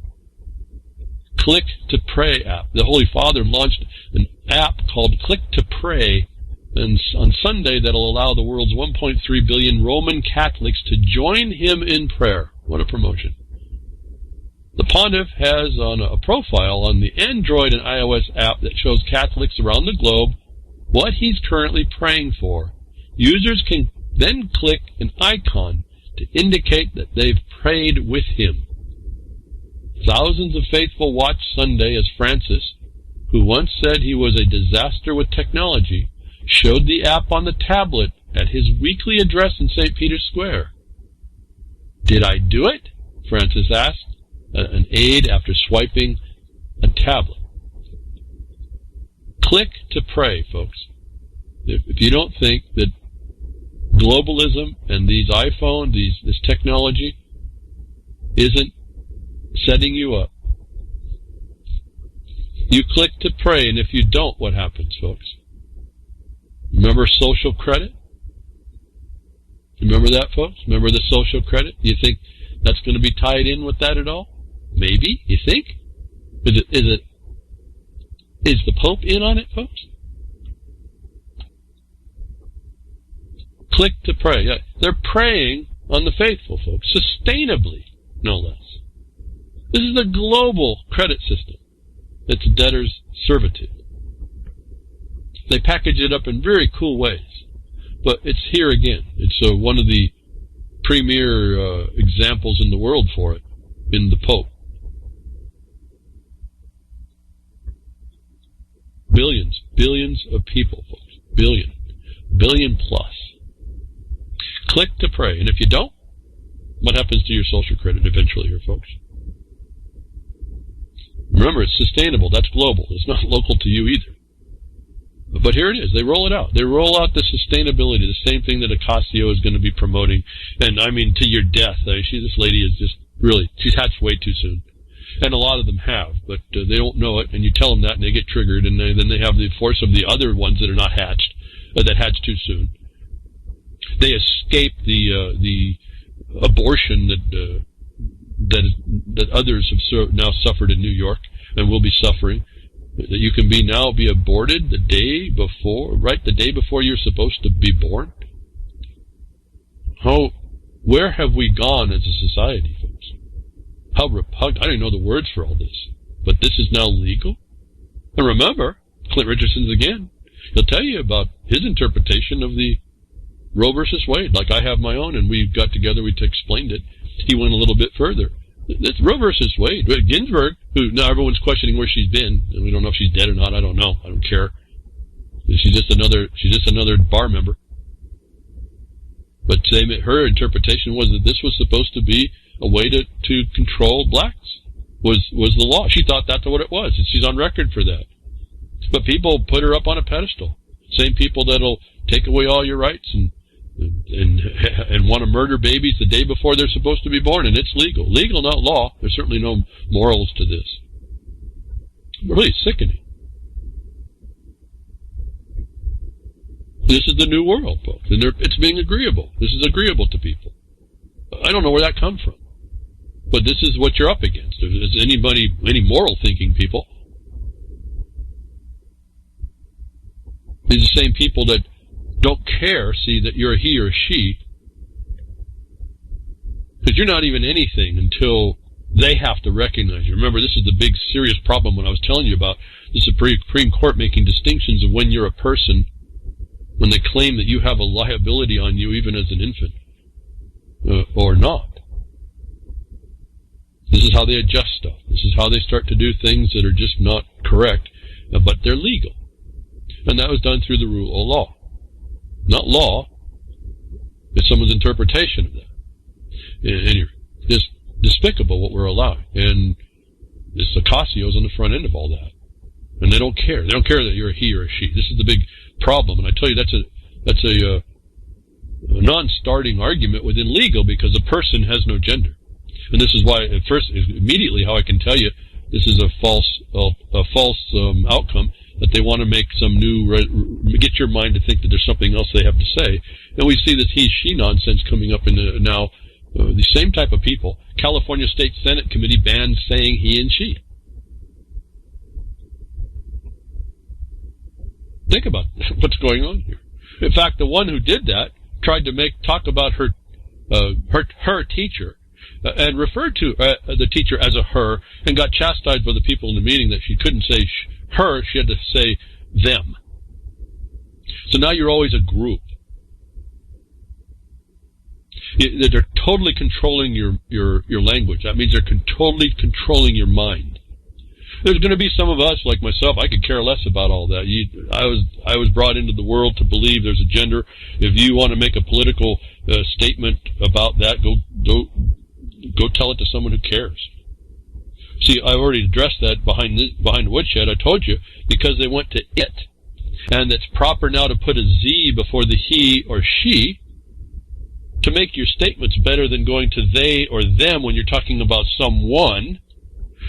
Click to Pray app. The Holy Father launched an app called Click to Pray on Sunday that'll allow the world's 1.3 billion Roman Catholics to join him in prayer. What a promotion. The Pontiff has on a profile on the Android and iOS app that shows Catholics around the globe what he's currently praying for. Users can then click an icon to indicate that they've prayed with him. Thousands of faithful watched Sunday as Francis, who once said he was a disaster with technology, showed the app on the tablet at his weekly address in St. Peter's Square. "Did I do it?" Francis asked an aide after swiping a tablet. Click to Pray, folks. If you don't think that globalism and these iPhones, this technology isn't setting you up, you click to pray, and if you don't, what happens, folks? Remember social credit? Remember that, folks? Remember the social credit? You think that's going to be tied in with that at all? Maybe, you think? Is the Pope in on it, folks? Click to Pray. Yeah, they're praying on the faithful, folks, sustainably, no less. This is a global credit system. It's debtor's servitude. They package it up in very cool ways, but it's here again. It's one of the premier examples in the world for it, in the Pope. Billions of people, folks. Billion plus. Click to Pray, and if you don't, what happens to your social credit eventually here, folks? Remember, it's sustainable. That's global. It's not local to you either. But here it is. They roll it out. They roll out the sustainability, the same thing that Ocasio is going to be promoting. And I mean, to your death. This lady is just really, she's hatched way too soon. And a lot of them have, but they don't know it. And you tell them that, and they get triggered. And then they have the force of the other ones that are not hatched, that hatched too soon. They escape the abortion that others have now suffered in New York and will be suffering. That you can be aborted the day before you're supposed to be born. Where have we gone as a society, folks? How repugnant! I don't even know the words for all this, but this is now legal. And remember, Clint Richardson's again. He'll tell you about his interpretation of the Roe versus Wade, like I have my own, and we got together, we explained it. He went a little bit further. It's Roe versus Wade. Ginsburg, who now everyone's questioning where she's been, and we don't know if she's dead or not. I don't know. I don't care. She's just another bar member. But her interpretation was that this was supposed to be a way to control blacks. Was the law? She thought that's what it was, and she's on record for that. But people put her up on a pedestal. Same people that'll take away all your rights and want to murder babies the day before they're supposed to be born, and it's legal. Legal, not law. There's certainly no morals to this. Really sickening. This is the new world, folks, and it's being agreeable. This is agreeable to people. I don't know where that comes from, but this is what you're up against. Is any moral thinking people? These are the same people that don't care, see, that you're a he or a she, because you're not even anything until they have to recognize you. Remember, this is the big serious problem when I was telling you about the Supreme Court making distinctions of when you're a person, when they claim that you have a liability on you even as an infant, or not. This is how they adjust stuff. This is how they start to do things that are just not correct, but they're legal. And that was done through the rule of law. Not law, it's someone's interpretation of that. And it's despicable what we're allowing. And this Ocasio's on the front end of all that. And they don't care. They don't care that you're a he or a she. This is the big problem. And I tell you, that's a non-starting argument within legal, because a person has no gender. And this is why, at first, immediately how I can tell you this is a false outcome, that they want to make some new, get your mind to think that there's something else they have to say. And we see this he-she nonsense coming up in now, the same type of people. California State Senate Committee bans saying he and she. Think about what's going on here. In fact, the one who did that tried to talk about her teacher, and referred to the teacher as a her, and got chastised by the people in the meeting that she couldn't say her, she had to say them. So now you're always a group. They're totally controlling your language. That means they're totally controlling your mind. There's going to be some of us, like myself, I could care less about all that. I was brought into the world to believe there's a gender. If you want to make a political statement about that, go tell it to someone who cares. See, I already addressed that behind Woodshed. I told you, because they went to it, and it's proper now to put a Z before the he or she to make your statements better than going to they or them when you're talking about someone.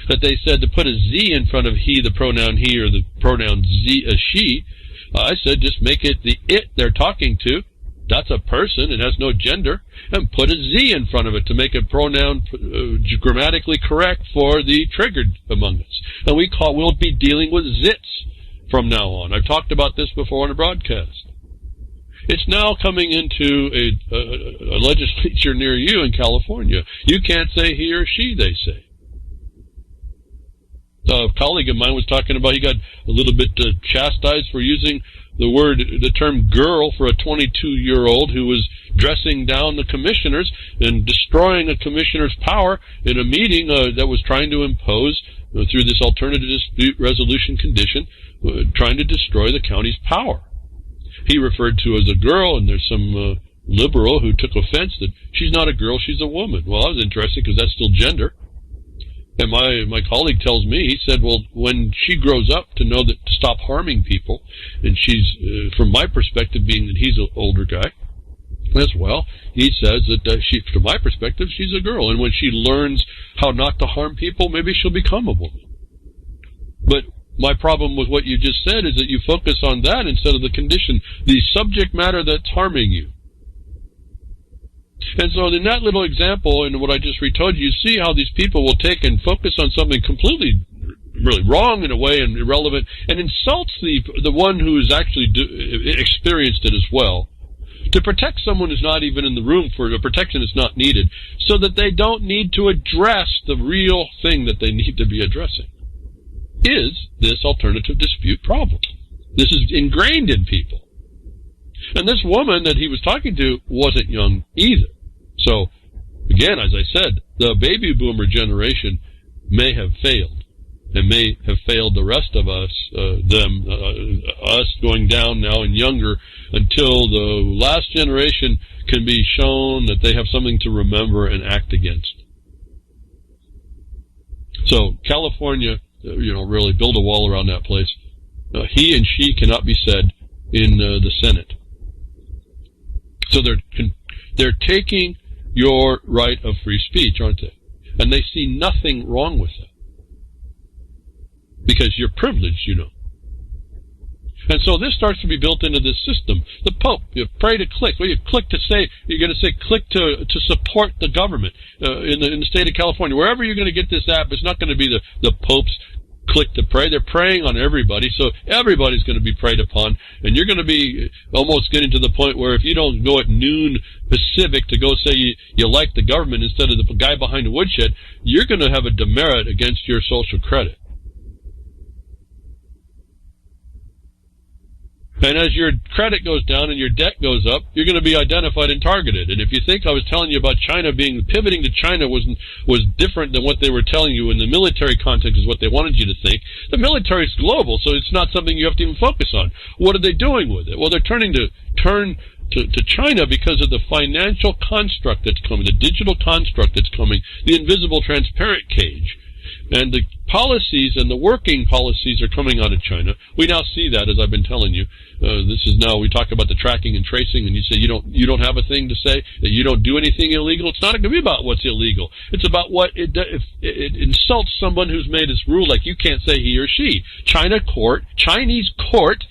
That they said to put a Z in front of he, the pronoun he, or the pronoun she. I said just make it the it they're talking to. That's a person, it has no gender, and put a Z in front of it to make a pronoun grammatically correct for the triggered among us. And we'll be dealing with Zits from now on. I've talked about this before on a broadcast. It's now coming into a legislature near you in California. You can't say he or she, they say. A colleague of mine was talking about, he got a little bit chastised for using the term girl for a 22-year-old who was dressing down the commissioners and destroying a commissioner's power in a meeting that was trying to impose, through this alternative dispute resolution condition, trying to destroy the county's power. He referred to as a girl, and there's some liberal who took offense that she's not a girl, she's a woman. Well, that was interesting, because that's still gender. And my colleague tells me, he said, well, when she grows up to know that to stop harming people, and she's, from my perspective, being that he's an older guy as well, he says that she, from my perspective, she's a girl. And when she learns how not to harm people, maybe she'll become a woman. But my problem with what you just said is that you focus on that instead of the condition, the subject matter that's harming you. And so in that little example, and what I just retold you, you see how these people will take and focus on something completely really wrong in a way and irrelevant, and insults the one who has actually experienced it as well, to protect someone who's not even in the room for the protection that's not needed, so that they don't need to address the real thing that they need to be addressing. Is this alternative dispute problem? This is ingrained in people. And this woman that he was talking to wasn't young either. So, again, as I said, the baby boomer generation may have failed, and may have failed the rest of us, us going down now and younger, until the last generation can be shown that they have something to remember and act against. So, California, really build a wall around that place. He and she cannot be said in the Senate. So they're taking your right of free speech, aren't they? And they see nothing wrong with that. Because you're privileged, And so this starts to be built into this system. The Pope, you pray to click. Well, you click to say, you're going to say click to support the government in the state of California. Wherever you're going to get this app, it's not going to be the Pope's click to pray. They're praying on everybody, so everybody's going to be prayed upon, and you're going to be almost getting to the point where if you don't go at noon Pacific to go say you like the government instead of the guy behind the woodshed, you're going to have a demerit against your social credit. And as your credit goes down and your debt goes up, you're going to be identified and targeted. And if you think I was telling you about China pivoting to China was different than what they were telling you in the military context is what they wanted you to think, the military is global, so it's not something you have to even focus on. What are they doing with it? Well, they're turn to China because of the financial construct that's coming, the digital construct that's coming, the invisible transparent cage. And the policies and the working policies are coming out of China. We now see that, as I've been telling you. This is now, we talk about the tracking and tracing, and you say you don't have a thing to say, that you don't do anything illegal. It's not going to be about what's illegal. It's about what if it insults someone who's made this rule, like you can't say he or she. Chinese court,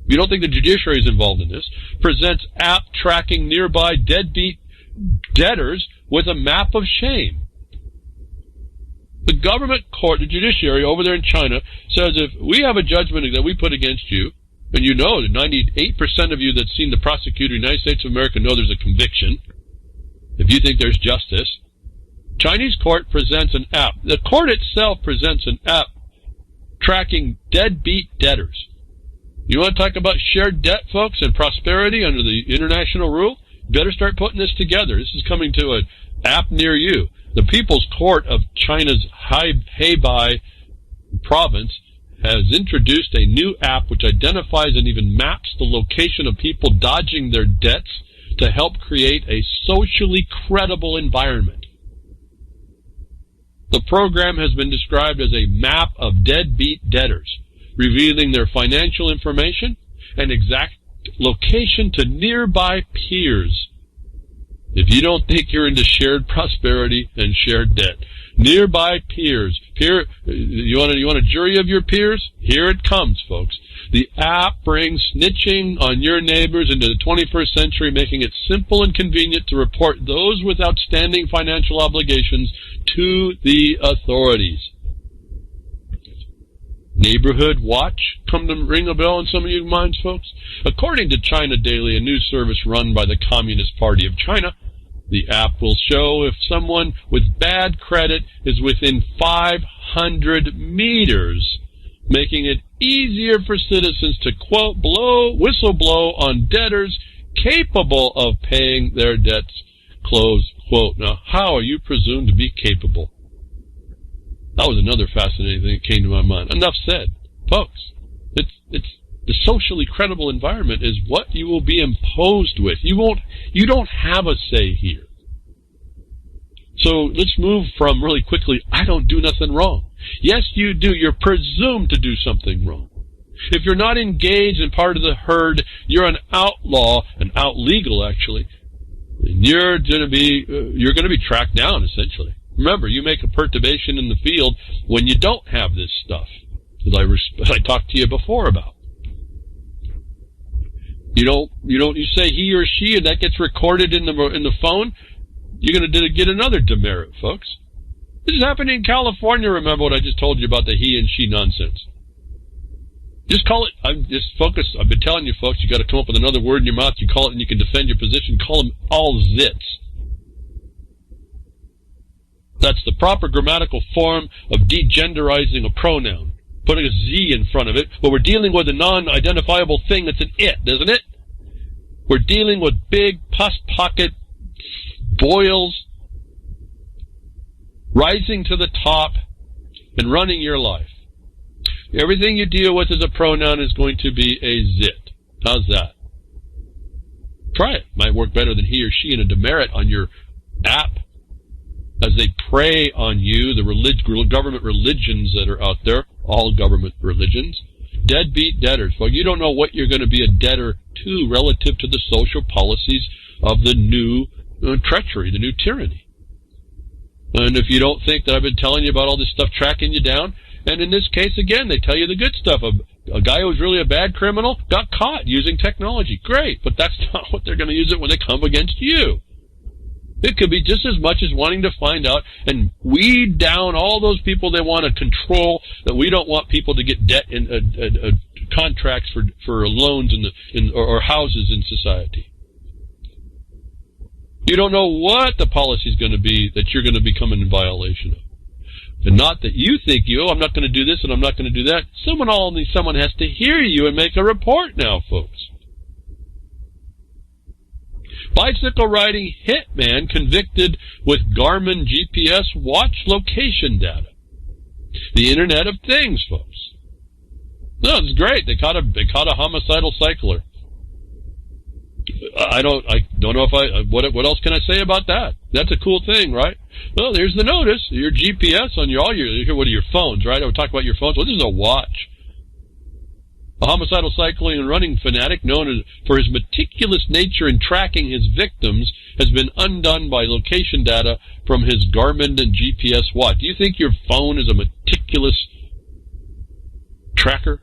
you don't think the judiciary is involved in this, presents app tracking nearby deadbeat debtors with a map of shame. The government court, the judiciary over there in China, says if we have a judgment that we put against you, and you know that 98% of you that's seen the prosecutor in the United States of America know there's a conviction, if you think there's justice, Chinese court presents an app. The court itself presents an app tracking deadbeat debtors. You want to talk about shared debt, folks, and prosperity under the international rule? You better start putting this together. This is coming to an app near you. The People's Court of China's Hebei province has introduced a new app which identifies and even maps the location of people dodging their debts to help create a socially credible environment. The program has been described as a map of deadbeat debtors, revealing their financial information and exact location to nearby peers. If you don't think you're into shared prosperity and shared debt, nearby peers. You want a jury of your peers? Here it comes, folks. The app brings snitching on your neighbors into the 21st century, making it simple and convenient to report those with outstanding financial obligations to the authorities. Neighborhood Watch come to ring a bell in some of your minds, folks? According to China Daily, a news service run by the Communist Party of China, the app will show if someone with bad credit is within 500 meters, making it easier for citizens to, quote, whistle blow on debtors capable of paying their debts, close quote. Now, how are you presumed to be capable? That was another fascinating thing that came to my mind. Enough said. Folks, it's the socially credible environment is what you will be imposed with. You don't have a say here. So let's move from really quickly, I don't do nothing wrong. Yes, you do. You're presumed to do something wrong. If you're not engaged in part of the herd, you're an outlaw, an out-legal actually, and you're going to be tracked down essentially. Remember, you make a perturbation in the field when you don't have this stuff, as I talked to you before about. You say he or she, and that gets recorded in the phone. You're going to get another demerit, folks. This is happening in California. Remember what I just told you about the he and she nonsense. Just call it. I'm just focused. I've been telling you, folks. You got to come up with another word in your mouth. You call it, and you can defend your position. Call them all zits. That's the proper grammatical form of degenderizing a pronoun. Putting a Z in front of it, but we're dealing with a non-identifiable thing that's an it, isn't it? We're dealing with big pus pocket boils rising to the top and running your life. Everything you deal with as a pronoun is going to be a zit. How's that? Try it. Might work better than he or she in a demerit on your app as they prey on you, the government religions that are out there, all government religions. Deadbeat debtors. Well, you don't know what you're going to be a debtor to relative to the social policies of the new treachery, the new tyranny. And if you don't think that I've been telling you about all this stuff tracking you down, and in this case, again, they tell you the good stuff. A guy who was really a bad criminal got caught using technology. Great, but that's not what they're going to use it when they come against you. It could be just as much as wanting to find out and weed down all those people they want to control, that we don't want people to get debt in contracts for loans or houses in society. You don't know what the policy is going to be that you're going to be coming in violation of. And not that you think I'm not going to do this and I'm not going to do that. Someone has to hear you and make a report now, folks. Bicycle riding hitman convicted with Garmin GPS watch location data. The Internet of Things, folks. No, it's great. They caught a homicidal cycler. I don't know what else can I say about that? That's a cool thing, right? Well, there's the notice. Your GPS on your phones, right? I would talk about your phones. Well, this is a watch. A homicidal cycling and running fanatic known for his meticulous nature in tracking his victims has been undone by location data from his Garmin and GPS watch. Do you think your phone is a meticulous tracker?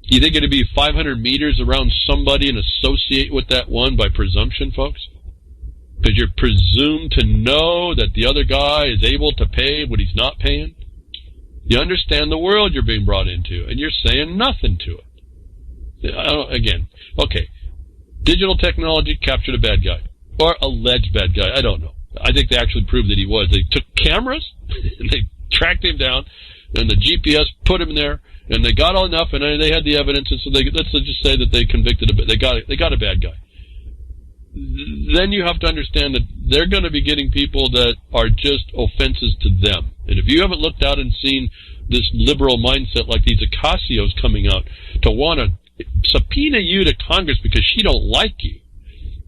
Do you think it'd be 500 meters around somebody and associate with that one by presumption, folks? Because you're presumed to know that the other guy is able to pay what he's not paying? You understand the world you're being brought into, and you're saying nothing to it. Okay. Digital technology captured a bad guy. Or alleged bad guy. I don't know. I think they actually proved that he was. They took cameras, and they tracked him down, and the GPS put him there, and they got enough, and they had the evidence, and so let's just say that they convicted they got a bad guy. Then you have to understand that they're going to be getting people that are just offenses to them. And if you haven't looked out and seen this liberal mindset like these Ocasios coming out to want to subpoena you to Congress because she don't like you,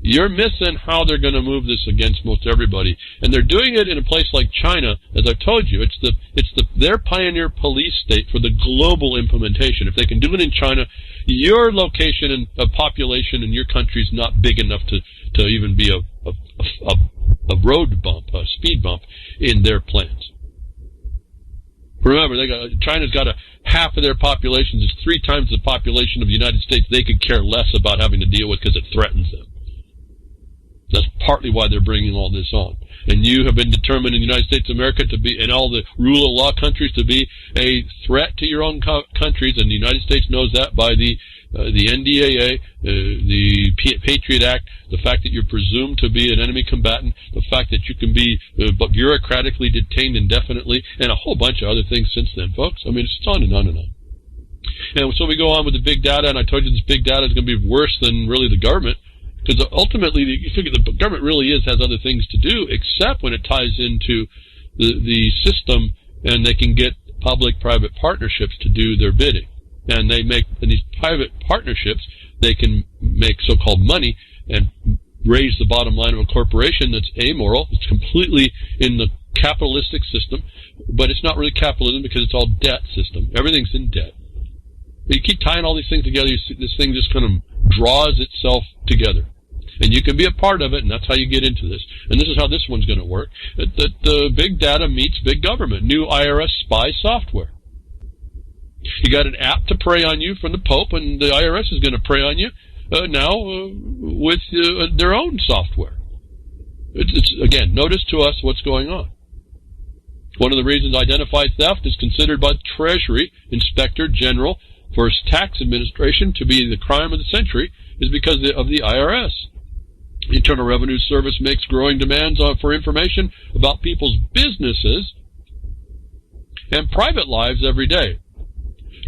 you're missing how they're going to move this against most everybody. And they're doing it in a place like China, as I've told you. It's their pioneer police state for the global implementation. If they can do it in China, your location and population in your country is not big enough to even be a road bump, a speed bump in their plans. Remember, China's got half of their population is 3 times the population of the United States. They could care less about having to deal with because it threatens them. That's partly why they're bringing all this on. And you have been determined in the United States of America to be, in all the rule of law countries, to be a threat to your own countries, and the United States knows that by the NDAA, the Patriot Act, the fact that you're presumed to be an enemy combatant, the fact that you can be bureaucratically detained indefinitely, and a whole bunch of other things since then, folks. I mean, it's on and on and on. And so we go on with the big data, and I told you this big data is going to be worse than really the government. Because ultimately, you figure the government really has other things to do, except when it ties into the system, and they can get public-private partnerships to do their bidding. And in these private partnerships, they can make so-called money and raise the bottom line of a corporation that's amoral. It's completely in the capitalistic system, but it's not really capitalism because it's all debt system. Everything's in debt. You keep tying all these things together, you see this thing just kind of draws itself together. And you can be a part of it, and that's how you get into this. And this is how this one's going to work. That big data meets big government. New IRS spy software. You got an app to prey on you from the Pope, and the IRS is going to prey on you now with their own software. It's again, notice to us what's going on. One of the reasons identified theft is considered by the Treasury Inspector General for tax administration to be the crime of the century is because of the IRS. The Internal Revenue Service makes growing demands for information about people's businesses and private lives every day.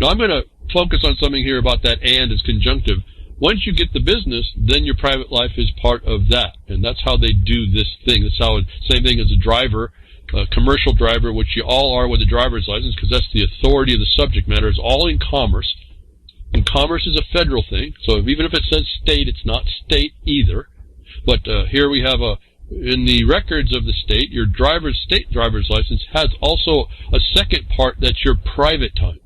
Now, I'm going to focus on something here about that and as conjunctive. Once you get the business, then your private life is part of that. And that's how they do this thing. That's how, same thing as a driver, a commercial driver, which you all are with a driver's license, because that's the authority of the subject matter, is all in commerce. And commerce is a federal thing. So even if it says state, it's not state either. But here we have in the records of the state, your state driver's license has also a second part that's your private time.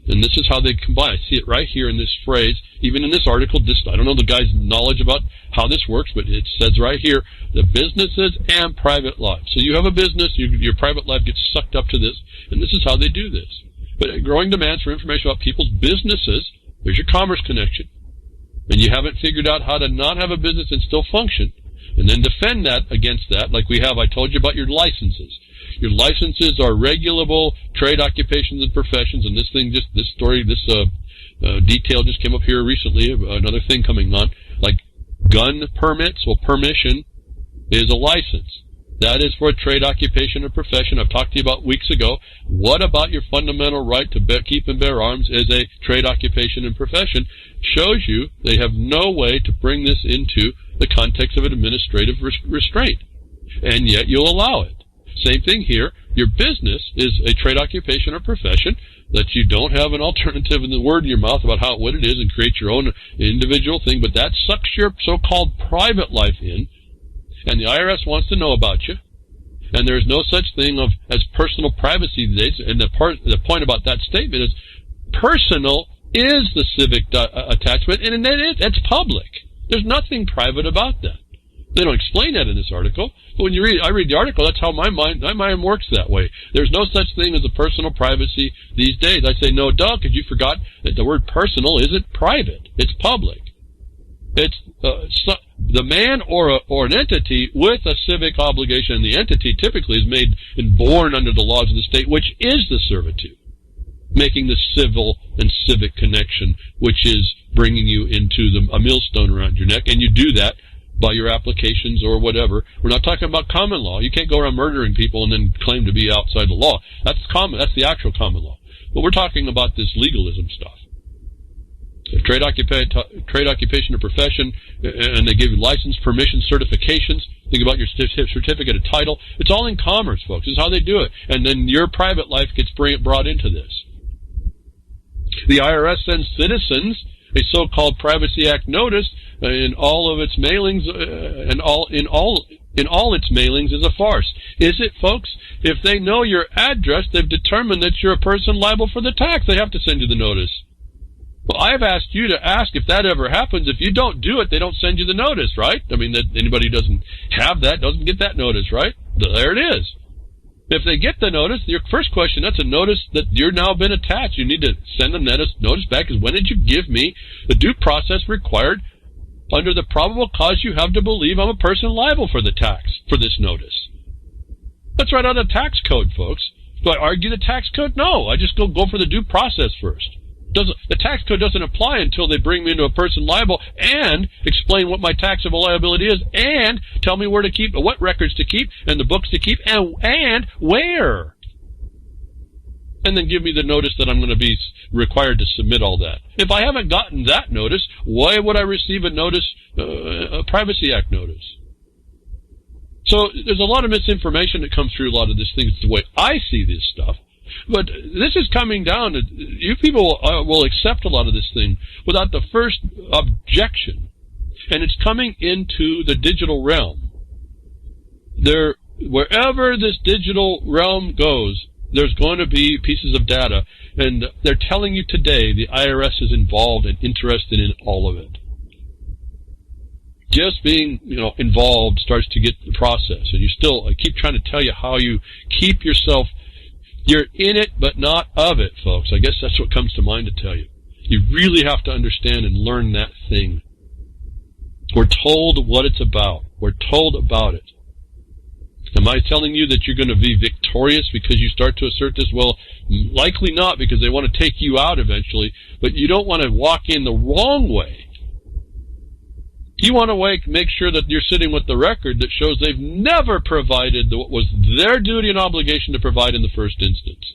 And this is how they combine. I see it right here in this phrase, even in this article. I don't know the guy's knowledge about how this works, but it says right here, the businesses and private life. So you have a business, your private life gets sucked up to this, and this is how they do this. But growing demands for information about people's businesses, there's your commerce connection. And you haven't figured out how to not have a business and still function, and then defend that against that, like we have. I told you about your licenses. Your licenses are regulable trade occupations and professions, and this detail just came up here recently, another thing coming on, like gun permits. Well, permission is a license. That is for a trade occupation or profession. I've talked to you about weeks ago. What about your fundamental right to keep and bear arms as a trade occupation and profession? Shows you they have no way to bring this into the context of an administrative restraint. And yet you'll allow it. Same thing here. Your business is a trade occupation or profession that you don't have an alternative in the word in your mouth about what it is and create your own individual thing, but that sucks your so-called private life in, and the IRS wants to know about you. And there is no such thing as personal privacy these days. And the point about that statement is personal is the civic attachment, and it's public. There's nothing private about that. They don't explain that in this article, but when I read the article, that's how my mind works that way. There's no such thing as a personal privacy these days. I say, no, duh, because you forgot that the word personal isn't private. It's public. It's the man or an entity with a civic obligation, and the entity typically is made and born under the laws of the state, which is the servitude, making the civil and civic connection, which is bringing you into a millstone around your neck, and you do that by your applications or whatever. We're not talking about common law. You can't go around murdering people and then claim to be outside the law. That's the actual common law. But we're talking about this legalism stuff. Trade occupation or profession, and they give you license, permission, certifications. Think about your certificate of title. It's all in commerce, folks. This is how they do it. And then your private life gets brought into this. The IRS sends citizens a so-called Privacy Act notice in all of its mailings, in all its mailings is a farce. Is it, folks? If they know your address, they've determined that you're a person liable for the tax. They have to send you the notice. Well, I've asked you to ask if that ever happens. If you don't do it, they don't send you the notice, right? I mean, that anybody who doesn't have that doesn't get that notice, right? There it is. If they get the notice, your first question, that's a notice that you're now been attached. You need to send them that notice back, is when did you give me the due process required under the probable cause you have to believe I'm a person liable for the tax, for this notice? That's right out of the tax code, folks. Do I argue the tax code? No, I just go for the due process first. The tax code doesn't apply until they bring me into a person liable and explain what my taxable liability is and tell me where to keep, what records to keep, and the books to keep, and where. And then give me the notice that I'm going to be required to submit all that. If I haven't gotten that notice, why would I receive a Privacy Act notice? So there's a lot of misinformation that comes through a lot of these things, the way I see this stuff. But this is coming down to, you people will accept a lot of this thing without the first objection. And it's coming into the digital realm. Wherever this digital realm goes, there's going to be pieces of data, and they're telling you today the IRS is involved and interested in all of it. Just being, involved starts to get the process, and I keep trying to tell you how you keep yourself, you're in it but not of it, folks. I guess that's what comes to mind to tell you. You really have to understand and learn that thing. We're told what it's about. We're told about it. Am I telling you that you're going to be victorious because you start to assert this? Well, likely not, because they want to take you out eventually, but you don't want to walk in the wrong way. You want to make sure that you're sitting with the record that shows they've never provided what was their duty and obligation to provide in the first instance.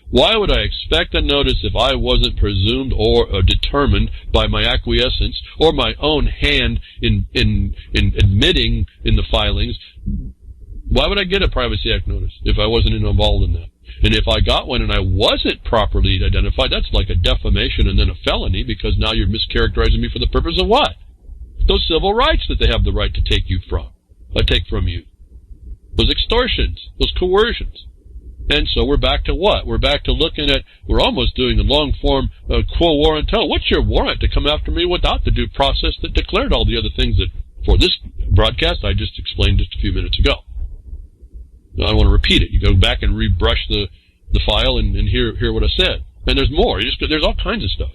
Why would I expect a notice if I wasn't presumed or determined by my acquiescence or my own hand in admitting in the filings? Why would I get a Privacy Act notice if I wasn't involved in that? And if I got one and I wasn't properly identified, that's like a defamation and then a felony, because now you're mischaracterizing me for the purpose of what? Those civil rights that they have the right to take from you. Those extortions, those coercions. And so we're back to what? We're back to looking at, we're almost doing a long-form quo warranto. What's your warrant to come after me without the due process that declared all the other things that, for this broadcast, I just explained just a few minutes ago? I don't want to repeat it. You go back and rebrush the file and hear what I said. And there's more. There's all kinds of stuff.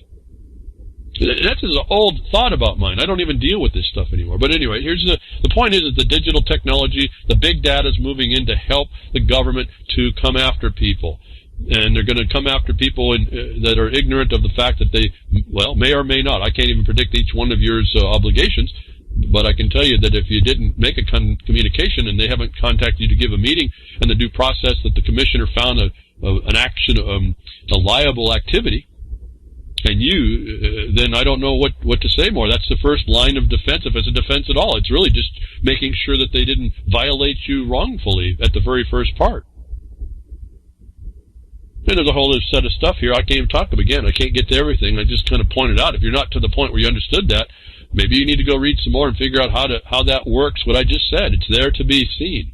That's an old thought about mine. I don't even deal with this stuff anymore. But anyway, here's the point is that the digital technology, the big data is moving in to help the government to come after people. And they're going to come after people that are ignorant of the fact that they, may or may not. I can't even predict each one of your obligations. But I can tell you that if you didn't make a communication and they haven't contacted you to give a meeting, and the due process that the commissioner found an action, a liable activity, and then I don't know what to say more. That's the first line of defense, if it's a defense at all. It's really just making sure that they didn't violate you wrongfully at the very first part. And there's a whole other set of stuff here. I can't even talk about again. I can't get to everything. I just kind of pointed out. If you're not to the point where you understood that, maybe you need to go read some more and figure out how that works, what I just said. It's there to be seen.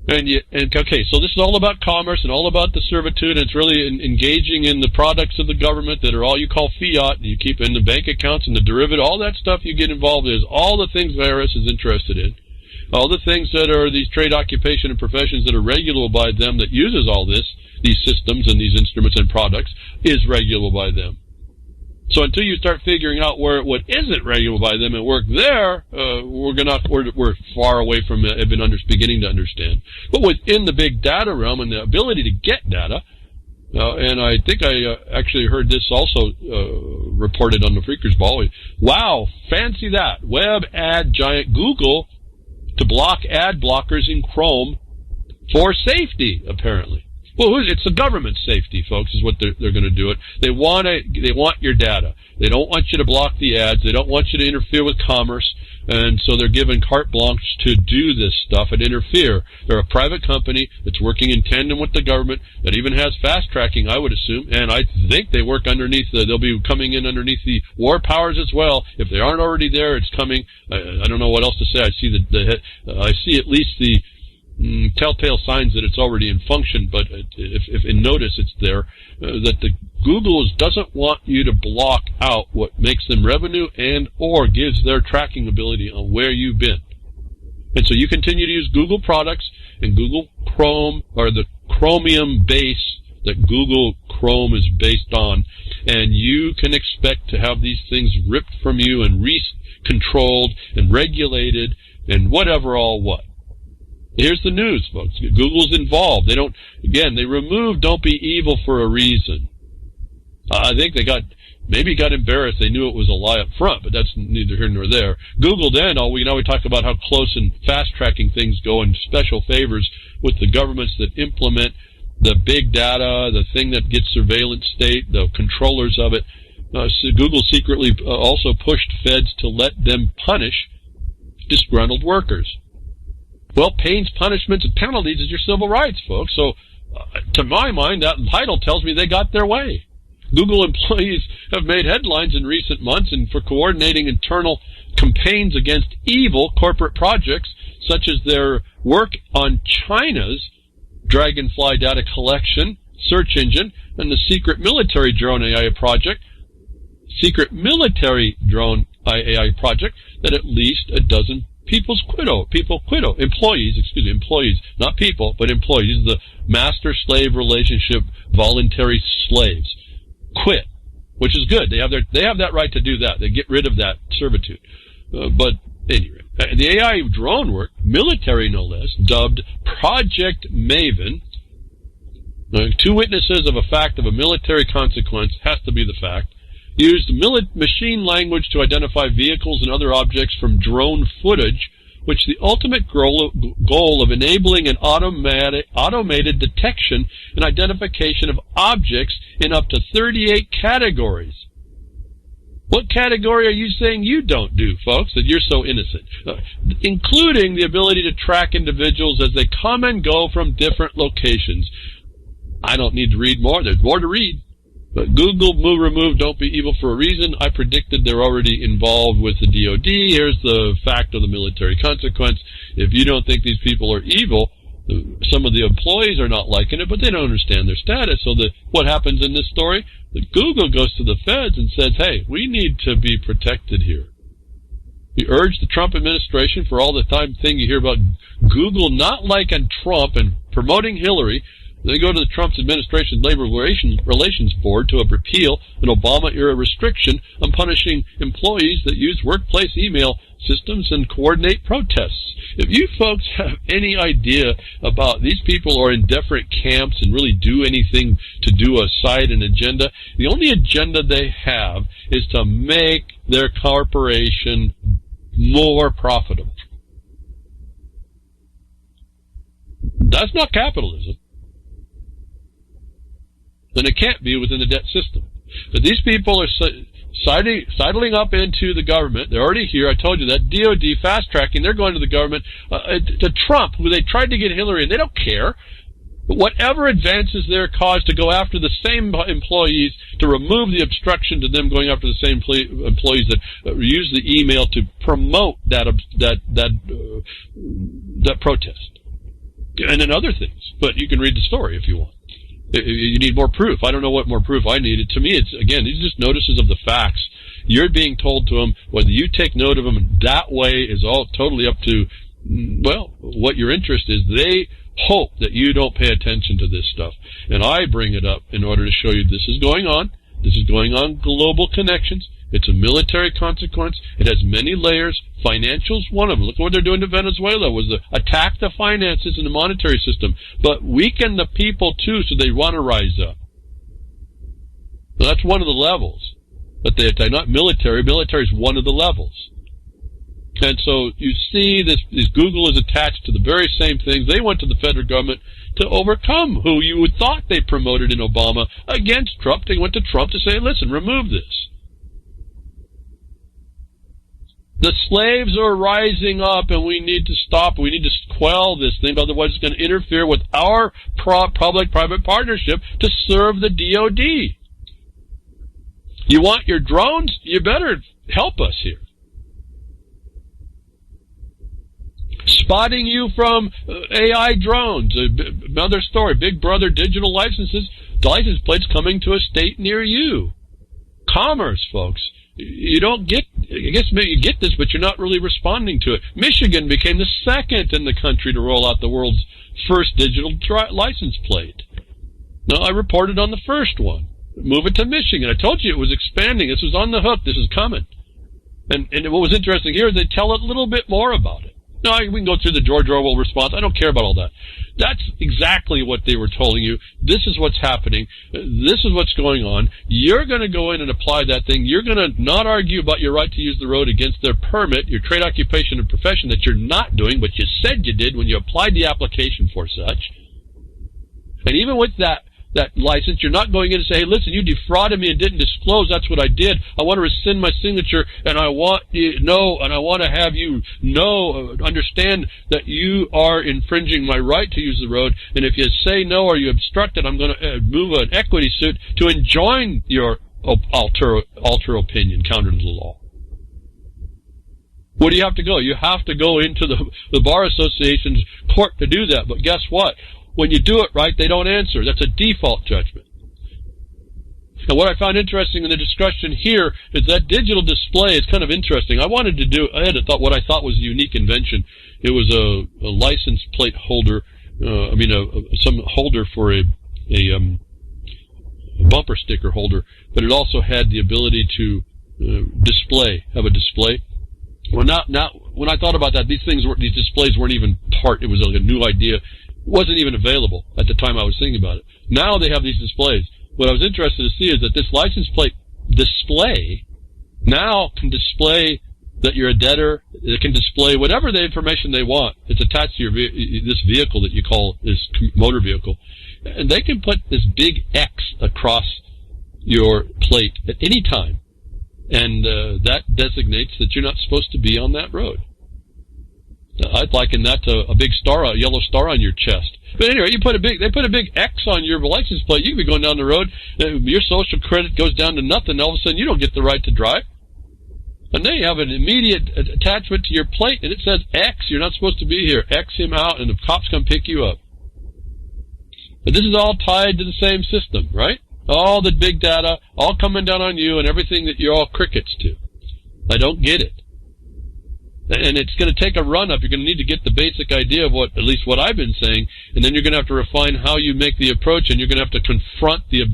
Okay, so this is all about commerce and all about the servitude, and it's really engaging in the products of the government that are all you call fiat, and you keep in the bank accounts and the derivative, all that stuff you get involved in is all the things the IRS is interested in. All the things that are these trade, occupation, and professions that are regulable by them that uses all these systems and these instruments and products is regulable by them. So until you start figuring out what isn't regulable by them and work there, we're far away from even beginning to understand. But within the big data realm and the ability to get data, and I think I actually heard this also reported on the Freakers Ball. Wow, fancy that. Web ad giant Google to block ad blockers in Chrome for safety, apparently. Well, it's the government's safety, folks, is what they're going to do it. They want your data. They don't want you to block the ads. They don't want you to interfere with commerce. And so they're given carte blanche to do this stuff and interfere. They're a private company that's working in tandem with the government that even has fast tracking, I would assume. And I think they work underneath, they'll be coming in underneath the war powers as well. If they aren't already there, it's coming. I don't know what else to say. I see I see at least the telltale signs that it's already in function, but if in notice it's there, that the Google doesn't want you to block out what makes them revenue and or gives their tracking ability on where you've been. And so you continue to use Google products and Google Chrome, or the Chromium base that Google Chrome is based on, and you can expect to have these things ripped from you and controlled and regulated and whatever all what. Here's the news, folks. Google's involved. They removed Don't Be Evil for a reason. I think they got embarrassed. They knew it was a lie up front, but that's neither here nor there. Google then, we talk about how close and fast-tracking things go and special favors with the governments that implement the big data, the thing that gets surveillance state, the controllers of it. So Google secretly also pushed feds to let them punish disgruntled workers. Well, pains, punishments, and penalties is your civil rights, folks. So, to my mind, that title tells me they got their way. Google employees have made headlines in recent months and for coordinating internal campaigns against evil corporate projects, such as their work on China's Dragonfly data collection search engine and the secret military drone AI project, that at least a dozen employees, not people, but employees, the master-slave relationship, voluntary slaves, quit, which is good. They have that right to do that. They get rid of that servitude. But anyway, the AI drone work, military no less, dubbed Project Maven. Two witnesses of a fact of a military consequence, has to be the fact, used machine language to identify vehicles and other objects from drone footage, which the ultimate goal of enabling an automated detection and identification of objects in up to 38 categories. What category are you saying you don't do, folks, that you're so innocent? Including the ability to track individuals as they come and go from different locations. I don't need to read more. There's more to read. But Google, move, remove, don't be evil for a reason. I predicted they're already involved with the DOD. Here's the fact of the military consequence. If you don't think these people are evil, some of the employees are not liking it, but they don't understand their status. So what happens in this story? That Google goes to the feds and says, hey, we need to be protected here. He urged the Trump administration, for all the time thing you hear about Google not liking Trump and promoting Hillary. They go to the Trump administration's Labor Relations Board to repeal an Obama-era restriction on punishing employees that use workplace email systems and coordinate protests. If you folks have any idea about these people are in different camps and really do anything to do a side and agenda, the only agenda they have is to make their corporation more profitable. That's not capitalism. Then it can't be within the debt system. But these people are sidling up into the government. They're already here. I told you that. DOD, fast-tracking. They're going to the government. To Trump, who they tried to get Hillary, and they don't care. But whatever advances their cause to go after the same employees, to remove the obstruction to them going after the same employees that use the email to promote that protest. And then other things. But you can read the story if you want. You need more proof. I don't know what more proof I needed. To me, it's, again, these are just notices of the facts. You're being told to them. Whether you take note of them that way is all totally up to, well, what your interest is. They hope that you don't pay attention to this stuff. And I bring it up in order to show you this is going on. This is going on global connections. It's a military consequence. It has many layers. Financials, one of them. Look what they're doing to Venezuela, was to attack the finances and the monetary system, but weaken the people too, so they want to rise up. Now, that's one of the levels. But they're not military. Military is one of the levels. And so you see this Google is attached to the very same things. They went to the federal government to overcome who you would thought they promoted in Obama against Trump. They went to Trump to say, listen, remove this. The slaves are rising up, and we need to stop. We need to quell this thing, otherwise it's going to interfere with our public-private partnership to serve the DOD. You want your drones? You better help us here. Spotting you from AI drones. Another story. Big Brother digital license plates coming to a state near you. Commerce, folks. You don't get, I guess maybe you get this, but you're not really responding to it. Michigan became the second in the country to roll out the world's first digital license plate. Now, I reported on the first one. Move it to Michigan. I told you it was expanding. This was on the hook. This is coming. And what was interesting here is they tell a little bit more about it. No, we can go through the George Orwell response. I don't care about all that. That's exactly what they were telling you. This is what's happening. This is what's going on. You're going to go in and apply that thing. You're going to not argue about your right to use the road against their permit, your trade, occupation, and profession that you're not doing, but you said you did when you applied the application for such. And even with that that license. You're not going in and say, hey, listen, you defrauded me and didn't disclose. That's what I did. I want to rescind my signature, and I want you know, and I want to have you know, understand that you are infringing my right to use the road. And if you say no or you obstruct it, I'm going to move an equity suit to enjoin your alter opinion counter to the law. Where do you have to go? You have to go into the Bar Association's court to do that. But guess what? When you do it right, they don't answer. That's a default judgment. And what I found interesting in the discussion here is that digital display is kind of interesting. I had what I thought was a unique invention. It was a license plate holder, some holder for a bumper sticker holder, but it also had the ability to have a display. Well, now, when I thought about that, these displays weren't even part. It was like a new idea. It wasn't even available at the time I was thinking about it. Now they have these displays. What I was interested to see is that this license plate display now can display that you're a debtor. It can display whatever the information they want. It's attached to this vehicle that you call this motor vehicle. And they can put this big X across your plate at any time. And that designates that you're not supposed to be on that road. I'd liken that to a big star, a yellow star on your chest. But anyway, they put a big X on your license plate. You can be going down the road, your social credit goes down to nothing. All of a sudden, you don't get the right to drive. And then you have an immediate attachment to your plate, and it says X. You're not supposed to be here. X him out, and the cops come pick you up. But this is all tied to the same system, right? All the big data, all coming down on you and everything that you're all crickets to. I don't get it. And it's going to take a run-up. You're going to need to get the basic idea of at least what I've been saying, and then you're going to have to refine how you make the approach, and you're going to have to confront the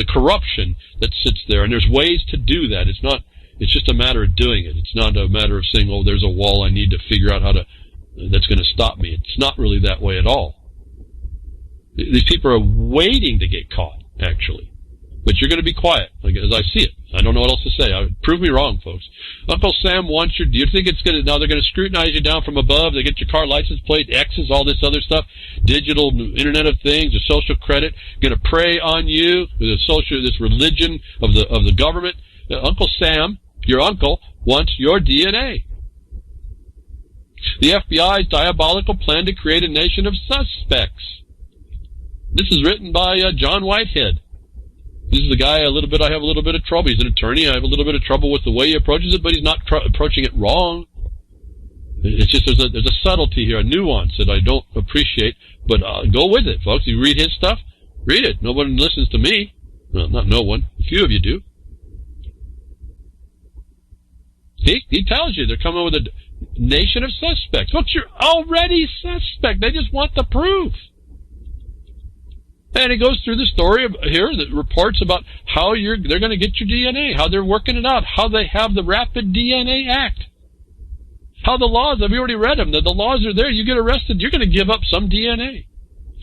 corruption that sits there. And there's ways to do that. It's just a matter of doing it. It's not a matter of saying, oh, there's a wall I need to figure out that's going to stop me. It's not really that way at all. These people are waiting to get caught, actually. But you're going to be quiet, as I see it. I don't know what else to say. Prove me wrong, folks. Uncle Sam wants do you think they're going to scrutinize you down from above? They get your car license plate, X's, all this other stuff, digital Internet of Things, your social credit, going to prey on you, this religion of the government. Uncle Sam, your uncle, wants your DNA. The FBI's diabolical plan to create a nation of suspects. This is written by John Whitehead. This is the guy I have a little bit of trouble. He's an attorney. I have a little bit of trouble with the way he approaches it, but he's not approaching it wrong. It's just there's a subtlety here, a nuance that I don't appreciate, but go with it, folks. You read his stuff, read it. No one listens to me. Well, not no one. A few of you do. He tells you they're coming with a nation of suspects. Folks, you're already suspect. They just want the proof. And it goes through the story here that reports about how they're going to get your DNA, how they're working it out, how they have the Rapid DNA Act, how the laws, I've already read them, the laws are there. You get arrested, you're going to give up some DNA.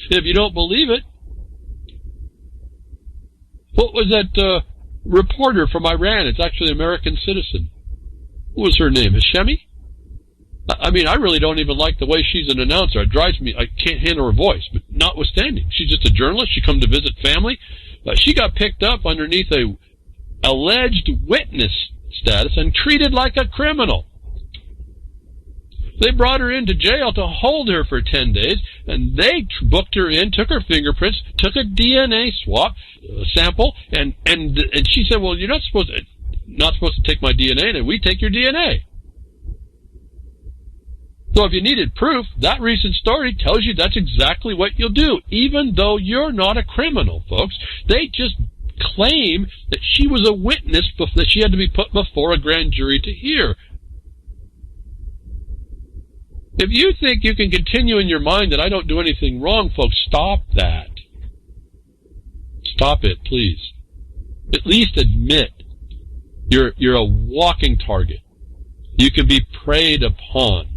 If you don't believe it, what was that reporter from Iran? It's actually an American citizen. What was her name? Hashemi? I mean, I really don't even like the way she's an announcer. It drives me. I can't handle her voice. But notwithstanding, she's just a journalist. She come to visit family. She got picked up underneath a alleged witness status and treated like a criminal. They brought her into jail to hold her for 10 days, and they booked her in, took her fingerprints, took a DNA swab sample, and she said, "Well, you're not supposed to take my DNA, and we take your DNA." So if you needed proof, that recent story tells you that's exactly what you'll do, even though you're not a criminal, folks. They just claim that she was a witness, that she had to be put before a grand jury to hear. If you think you can continue in your mind that I don't do anything wrong, folks, stop that. Stop it, please. At least admit you're a walking target. You can be preyed upon.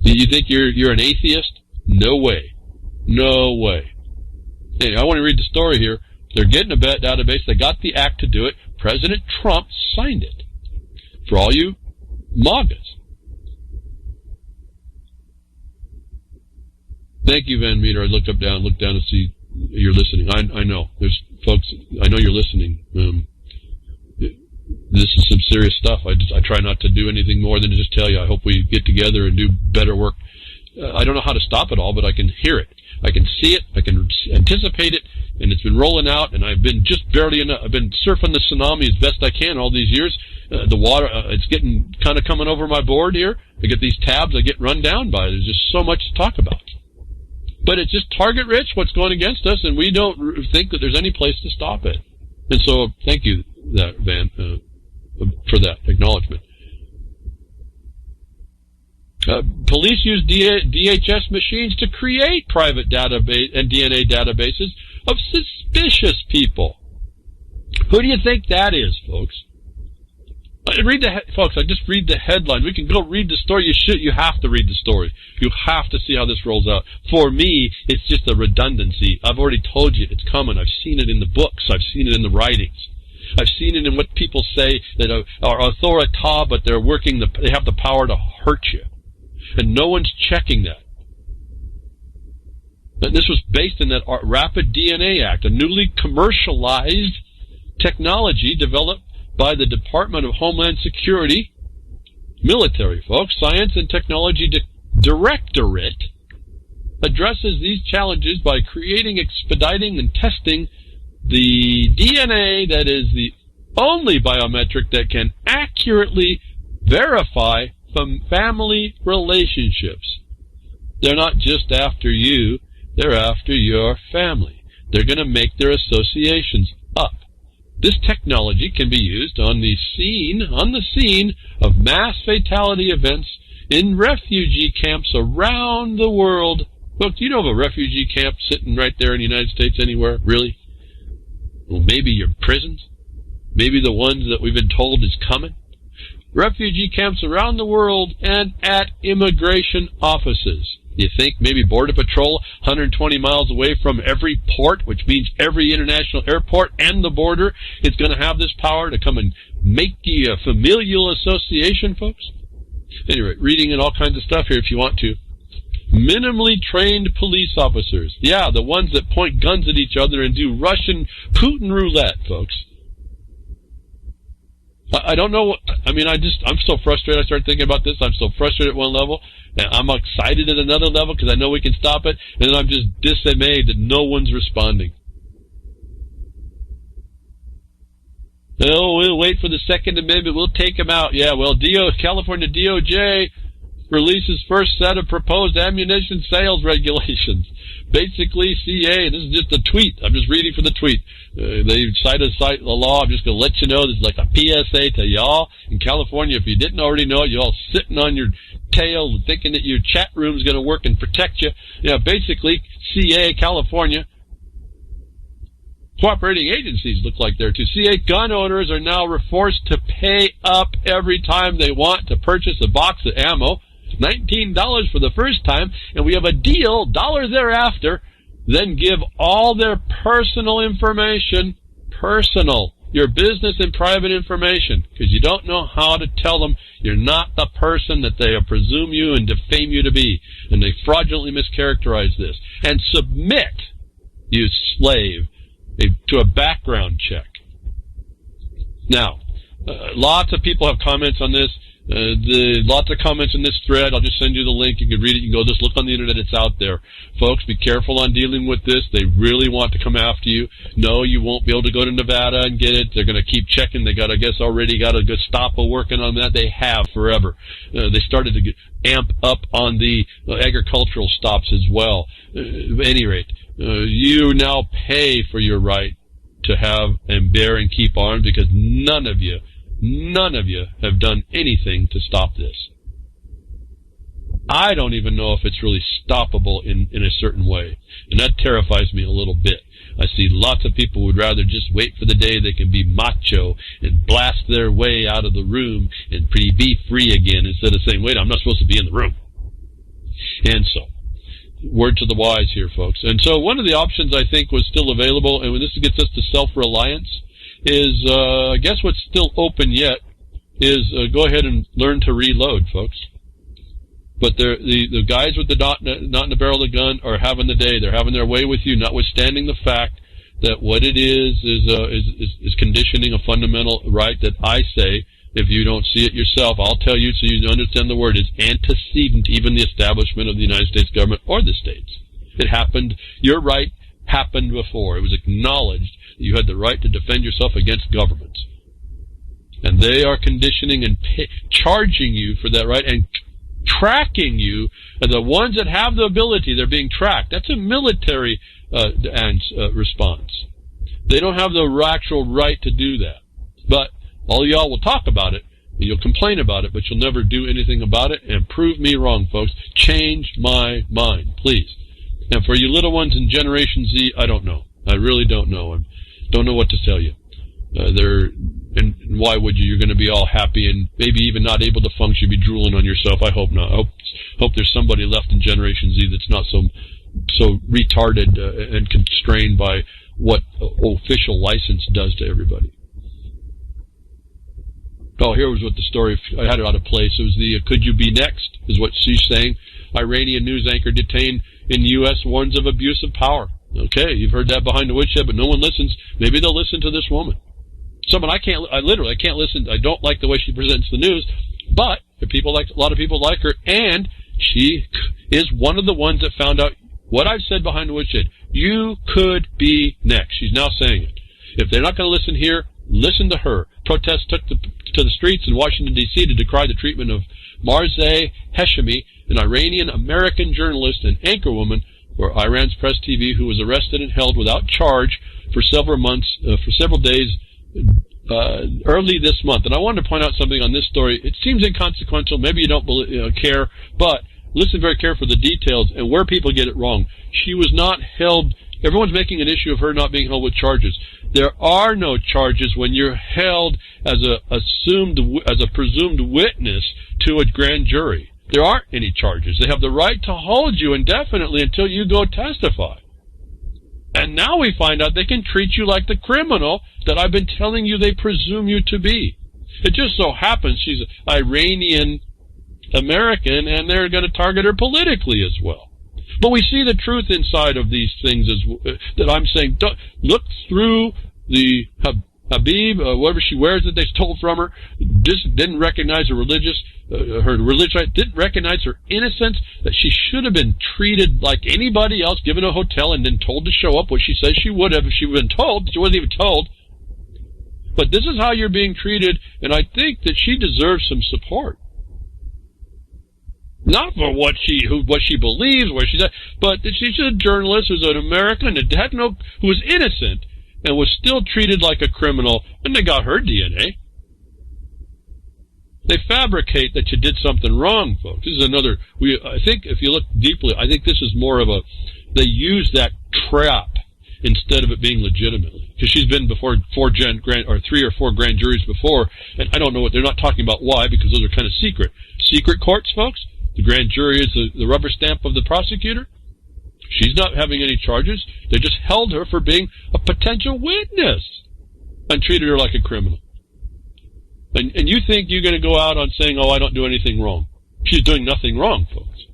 Do you think you're an atheist? No way. No way. Anyway, I want to read the story here. They're getting a database. They got the act to do it. President Trump signed it. For all you MAGAs. Thank you, Van Meter. I looked down to see you're listening. I know. There's folks, I know you're listening. This is some serious stuff. I try not to do anything more than to just tell you. I hope we get together and do better work. I don't know how to stop it all, but I can hear it. I can see it. I can anticipate it, and it's been rolling out, and I've been just barely enough. I've been surfing the tsunami as best I can all these years. The water, it's getting kind of coming over my board here. I get these tabs I get run down by. There's just so much to talk about. But it's just target rich, what's going against us, and we don't think that there's any place to stop it. And so, thank you, Van, for that acknowledgement. Police use DHS machines to create private database and DNA databases of suspicious people. Who do you think that is, folks? Folks, I just read the headline. We can go read the story. You have to read the story. You have to see how this rolls out. For me, it's just a redundancy. I've already told you it's coming. I've seen it in the books. I've seen it in the writings. I've seen it in what people say that are authoritative, but they have the power to hurt you. And no one's checking that. And this was based in that Rapid DNA Act, a newly commercialized technology developed by the Department of Homeland Security, military folks, Science and Technology Directorate, addresses these challenges by creating, expediting, and testing the DNA that is the only biometric that can accurately verify family relationships. They're not just after you, they're after your family. They're going to make their associations up. This technology can be used on the scene of mass fatality events in refugee camps around the world. Look, do you know of a refugee camp sitting right there in the United States anywhere? Really? Well, maybe your prisons? Maybe the ones that we've been told is coming? Refugee camps around the world and at immigration offices. You think maybe Border Patrol 120 miles away from every port, which means every international airport and the border, is going to have this power to come and make you a familial association, folks? Anyway, reading and all kinds of stuff here if you want to. Minimally trained police officers. Yeah, the ones that point guns at each other and do Russian Putin roulette, folks. I don't know what, I'm so frustrated. I started thinking about this. I'm so frustrated at one level, and I'm excited at another level because I know we can stop it, and then I'm just dismayed that no one's responding. Oh, we'll wait for the Second Amendment. We'll take them out. Yeah, well, California DOJ releases first set of proposed ammunition sales regulations. Basically, CA, this is just a tweet. I'm just reading from the tweet. They cite a law. I'm just going to let you know this is like a PSA to y'all in California. If you didn't already know it, you're all sitting on your tail thinking that your chat room is going to work and protect you. Basically, CA, California, cooperating agencies look like there too. CA gun owners are now forced to pay up every time they want to purchase a box of ammo. $19 for the first time, and we have a deal, $1 thereafter. Then give all their personal information, your business and private information, because you don't know how to tell them you're not the person that they presume you and defame you to be, and they fraudulently mischaracterize this. And submit, you slave, to a background check. Now, lots of people have comments on this. Lots of comments in this thread. I'll just send you the link. You can read it. You can go just look on the internet. It's out there. Folks, be careful on dealing with this. They really want to come after you. No, you won't be able to go to Nevada and get it. They're going to keep checking. They got, I guess, already got a good stop of working on that. They have forever. They started to amp up on the agricultural stops as well. At any rate, you now pay for your right to have and bear and keep arms, because none of you have done anything to stop this. I don't even know if it's really stoppable in a certain way. And that terrifies me a little bit. I see lots of people who would rather just wait for the day they can be macho and blast their way out of the room and be free again, instead of saying, wait, I'm not supposed to be in the room. And so, word to the wise here, folks. And so one of the options I think was still available, and when this gets us to self-reliance, is, I guess what's still open yet is go ahead and learn to reload, folks. But the guys with the not in the barrel of the gun are having the day. They're having their way with you, notwithstanding the fact that what it is conditioning a fundamental right that I say, if you don't see it yourself, I'll tell you so you understand the word, is antecedent to even the establishment of the United States government or the states. It happened. Your right happened before. It was acknowledged that you had the right to defend yourself against governments. And they are conditioning and charging you for that right and tracking you. And the ones that have the ability, they're being tracked. That's a military response. They don't have the actual right to do that. But all y'all will talk about it, and you'll complain about it, but you'll never do anything about it. And prove me wrong, folks. Change my mind, please. And for you little ones in Generation Z, I don't know. I really don't know. I don't know what to tell you. And why would you? You're going to be all happy and maybe even not able to function, be drooling on yourself. I hope not. I hope there's somebody left in Generation Z that's not so retarded and constrained by what official license does to everybody. Oh, here was what the story, I had it out of place. It was the could you be next, is what she's saying. Iranian news anchor detained in the U.S. warns of abuse of power. Okay, you've heard that behind the woodshed, but no one listens. Maybe they'll listen to this woman. I can't listen. I don't like the way she presents the news, but a lot of people like her, and she is one of the ones that found out what I've said behind the woodshed. You could be next. She's now saying it. If they're not going to listen here, listen to her. Protests took to the streets in Washington, D.C. to decry the treatment of Marzieh Hashemi, an Iranian-American journalist and anchorwoman for Iran's Press TV, who was arrested and held without charge for several days early this month. And I wanted to point out something on this story. It seems inconsequential. Maybe you don't care, but listen very carefully to the details and where people get it wrong. She was not held. Everyone's making an issue of her not being held with charges. There are no charges when you're held as a presumed witness to a grand jury. There aren't any charges. They have the right to hold you indefinitely until you go testify. And now we find out they can treat you like the criminal that I've been telling you they presume you to be. It just so happens she's Iranian American, and they're going to target her politically as well. But we see the truth inside of these things that I'm saying. Look through the Habib, whatever she wears that they stole from her, just didn't recognize her religious right, didn't recognize her innocence, that she should have been treated like anybody else, given a hotel and then told to show up, what she says she would have if she been told. She wasn't even told. But this is how you're being treated, and I think that she deserves some support. Not for what she believes, where she's at, but that she's a journalist who's an American who was innocent and was still treated like a criminal, and they got her DNA. They fabricate that you did something wrong, folks. This is another. I think if you look deeply, I think this is more of they use that trap instead of it being legitimately, because she's been before 3 or 4 grand juries before, and I don't know what they're not talking about. Why? Because those are kind of secret courts, folks. The grand jury is the rubber stamp of the prosecutor. She's not having any charges. They just held her for being a potential witness and treated her like a criminal. And you think you're going to go out on saying, oh, I don't do anything wrong. She's doing nothing wrong, folks.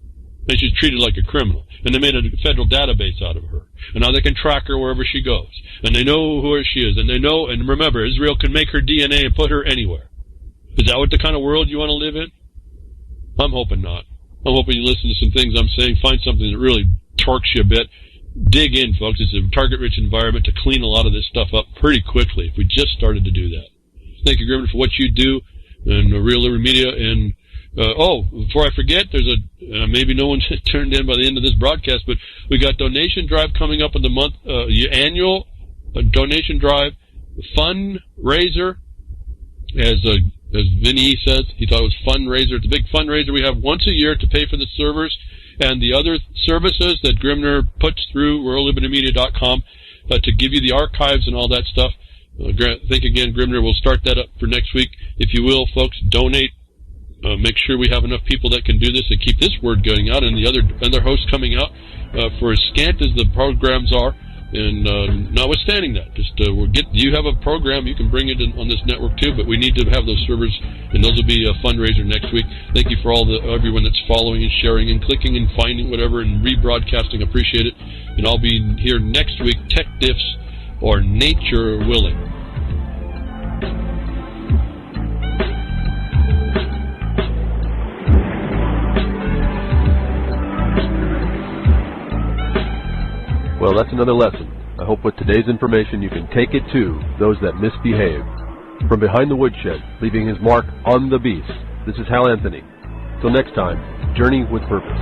And she's treated like a criminal. And they made a federal database out of her. And now they can track her wherever she goes. And they know who she is. And they know, and remember, Israel can make her DNA and put her anywhere. Is that what the kind of world you want to live in? I'm hoping not. I'm hoping you listen to some things I'm saying, find something that really torques you a bit. Dig in, folks. It's a target-rich environment to clean a lot of this stuff up pretty quickly if we just started to do that. Thank you, Garmin, for what you do and Real Liberty Media. And, before I forget, there's maybe no one's turned in by the end of this broadcast, but we got donation drive coming up in the month, annual donation drive, fundraiser, as Vinny says. He thought it was fundraiser. It's a big fundraiser we have once a year to pay for the servers and the other services that Grimner puts through RuralLibertyMedia.com to give you the archives and all that stuff. Think again, Grimner will start that up for next week. If you will, folks, donate. Make sure we have enough people that can do this and keep this word going out and the other hosts coming out. For as scant as the programs are, And notwithstanding that, just you have a program, you can bring it in on this network too, but we need to have those servers, and those will be a fundraiser next week. Thank you for everyone that's following and sharing and clicking and finding whatever and rebroadcasting. Appreciate it. And I'll be here next week, tech diffs or nature willing. Well, that's another lesson. I hope with today's information you can take it to those that misbehave. From behind the woodshed, leaving his mark on the beast, this is Hal Anthony. Till next time, journey with purpose.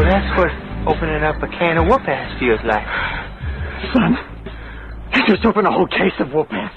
That's what opening up a can of whoop-ass feels like. Son, you just opened a whole case of whoop-ass.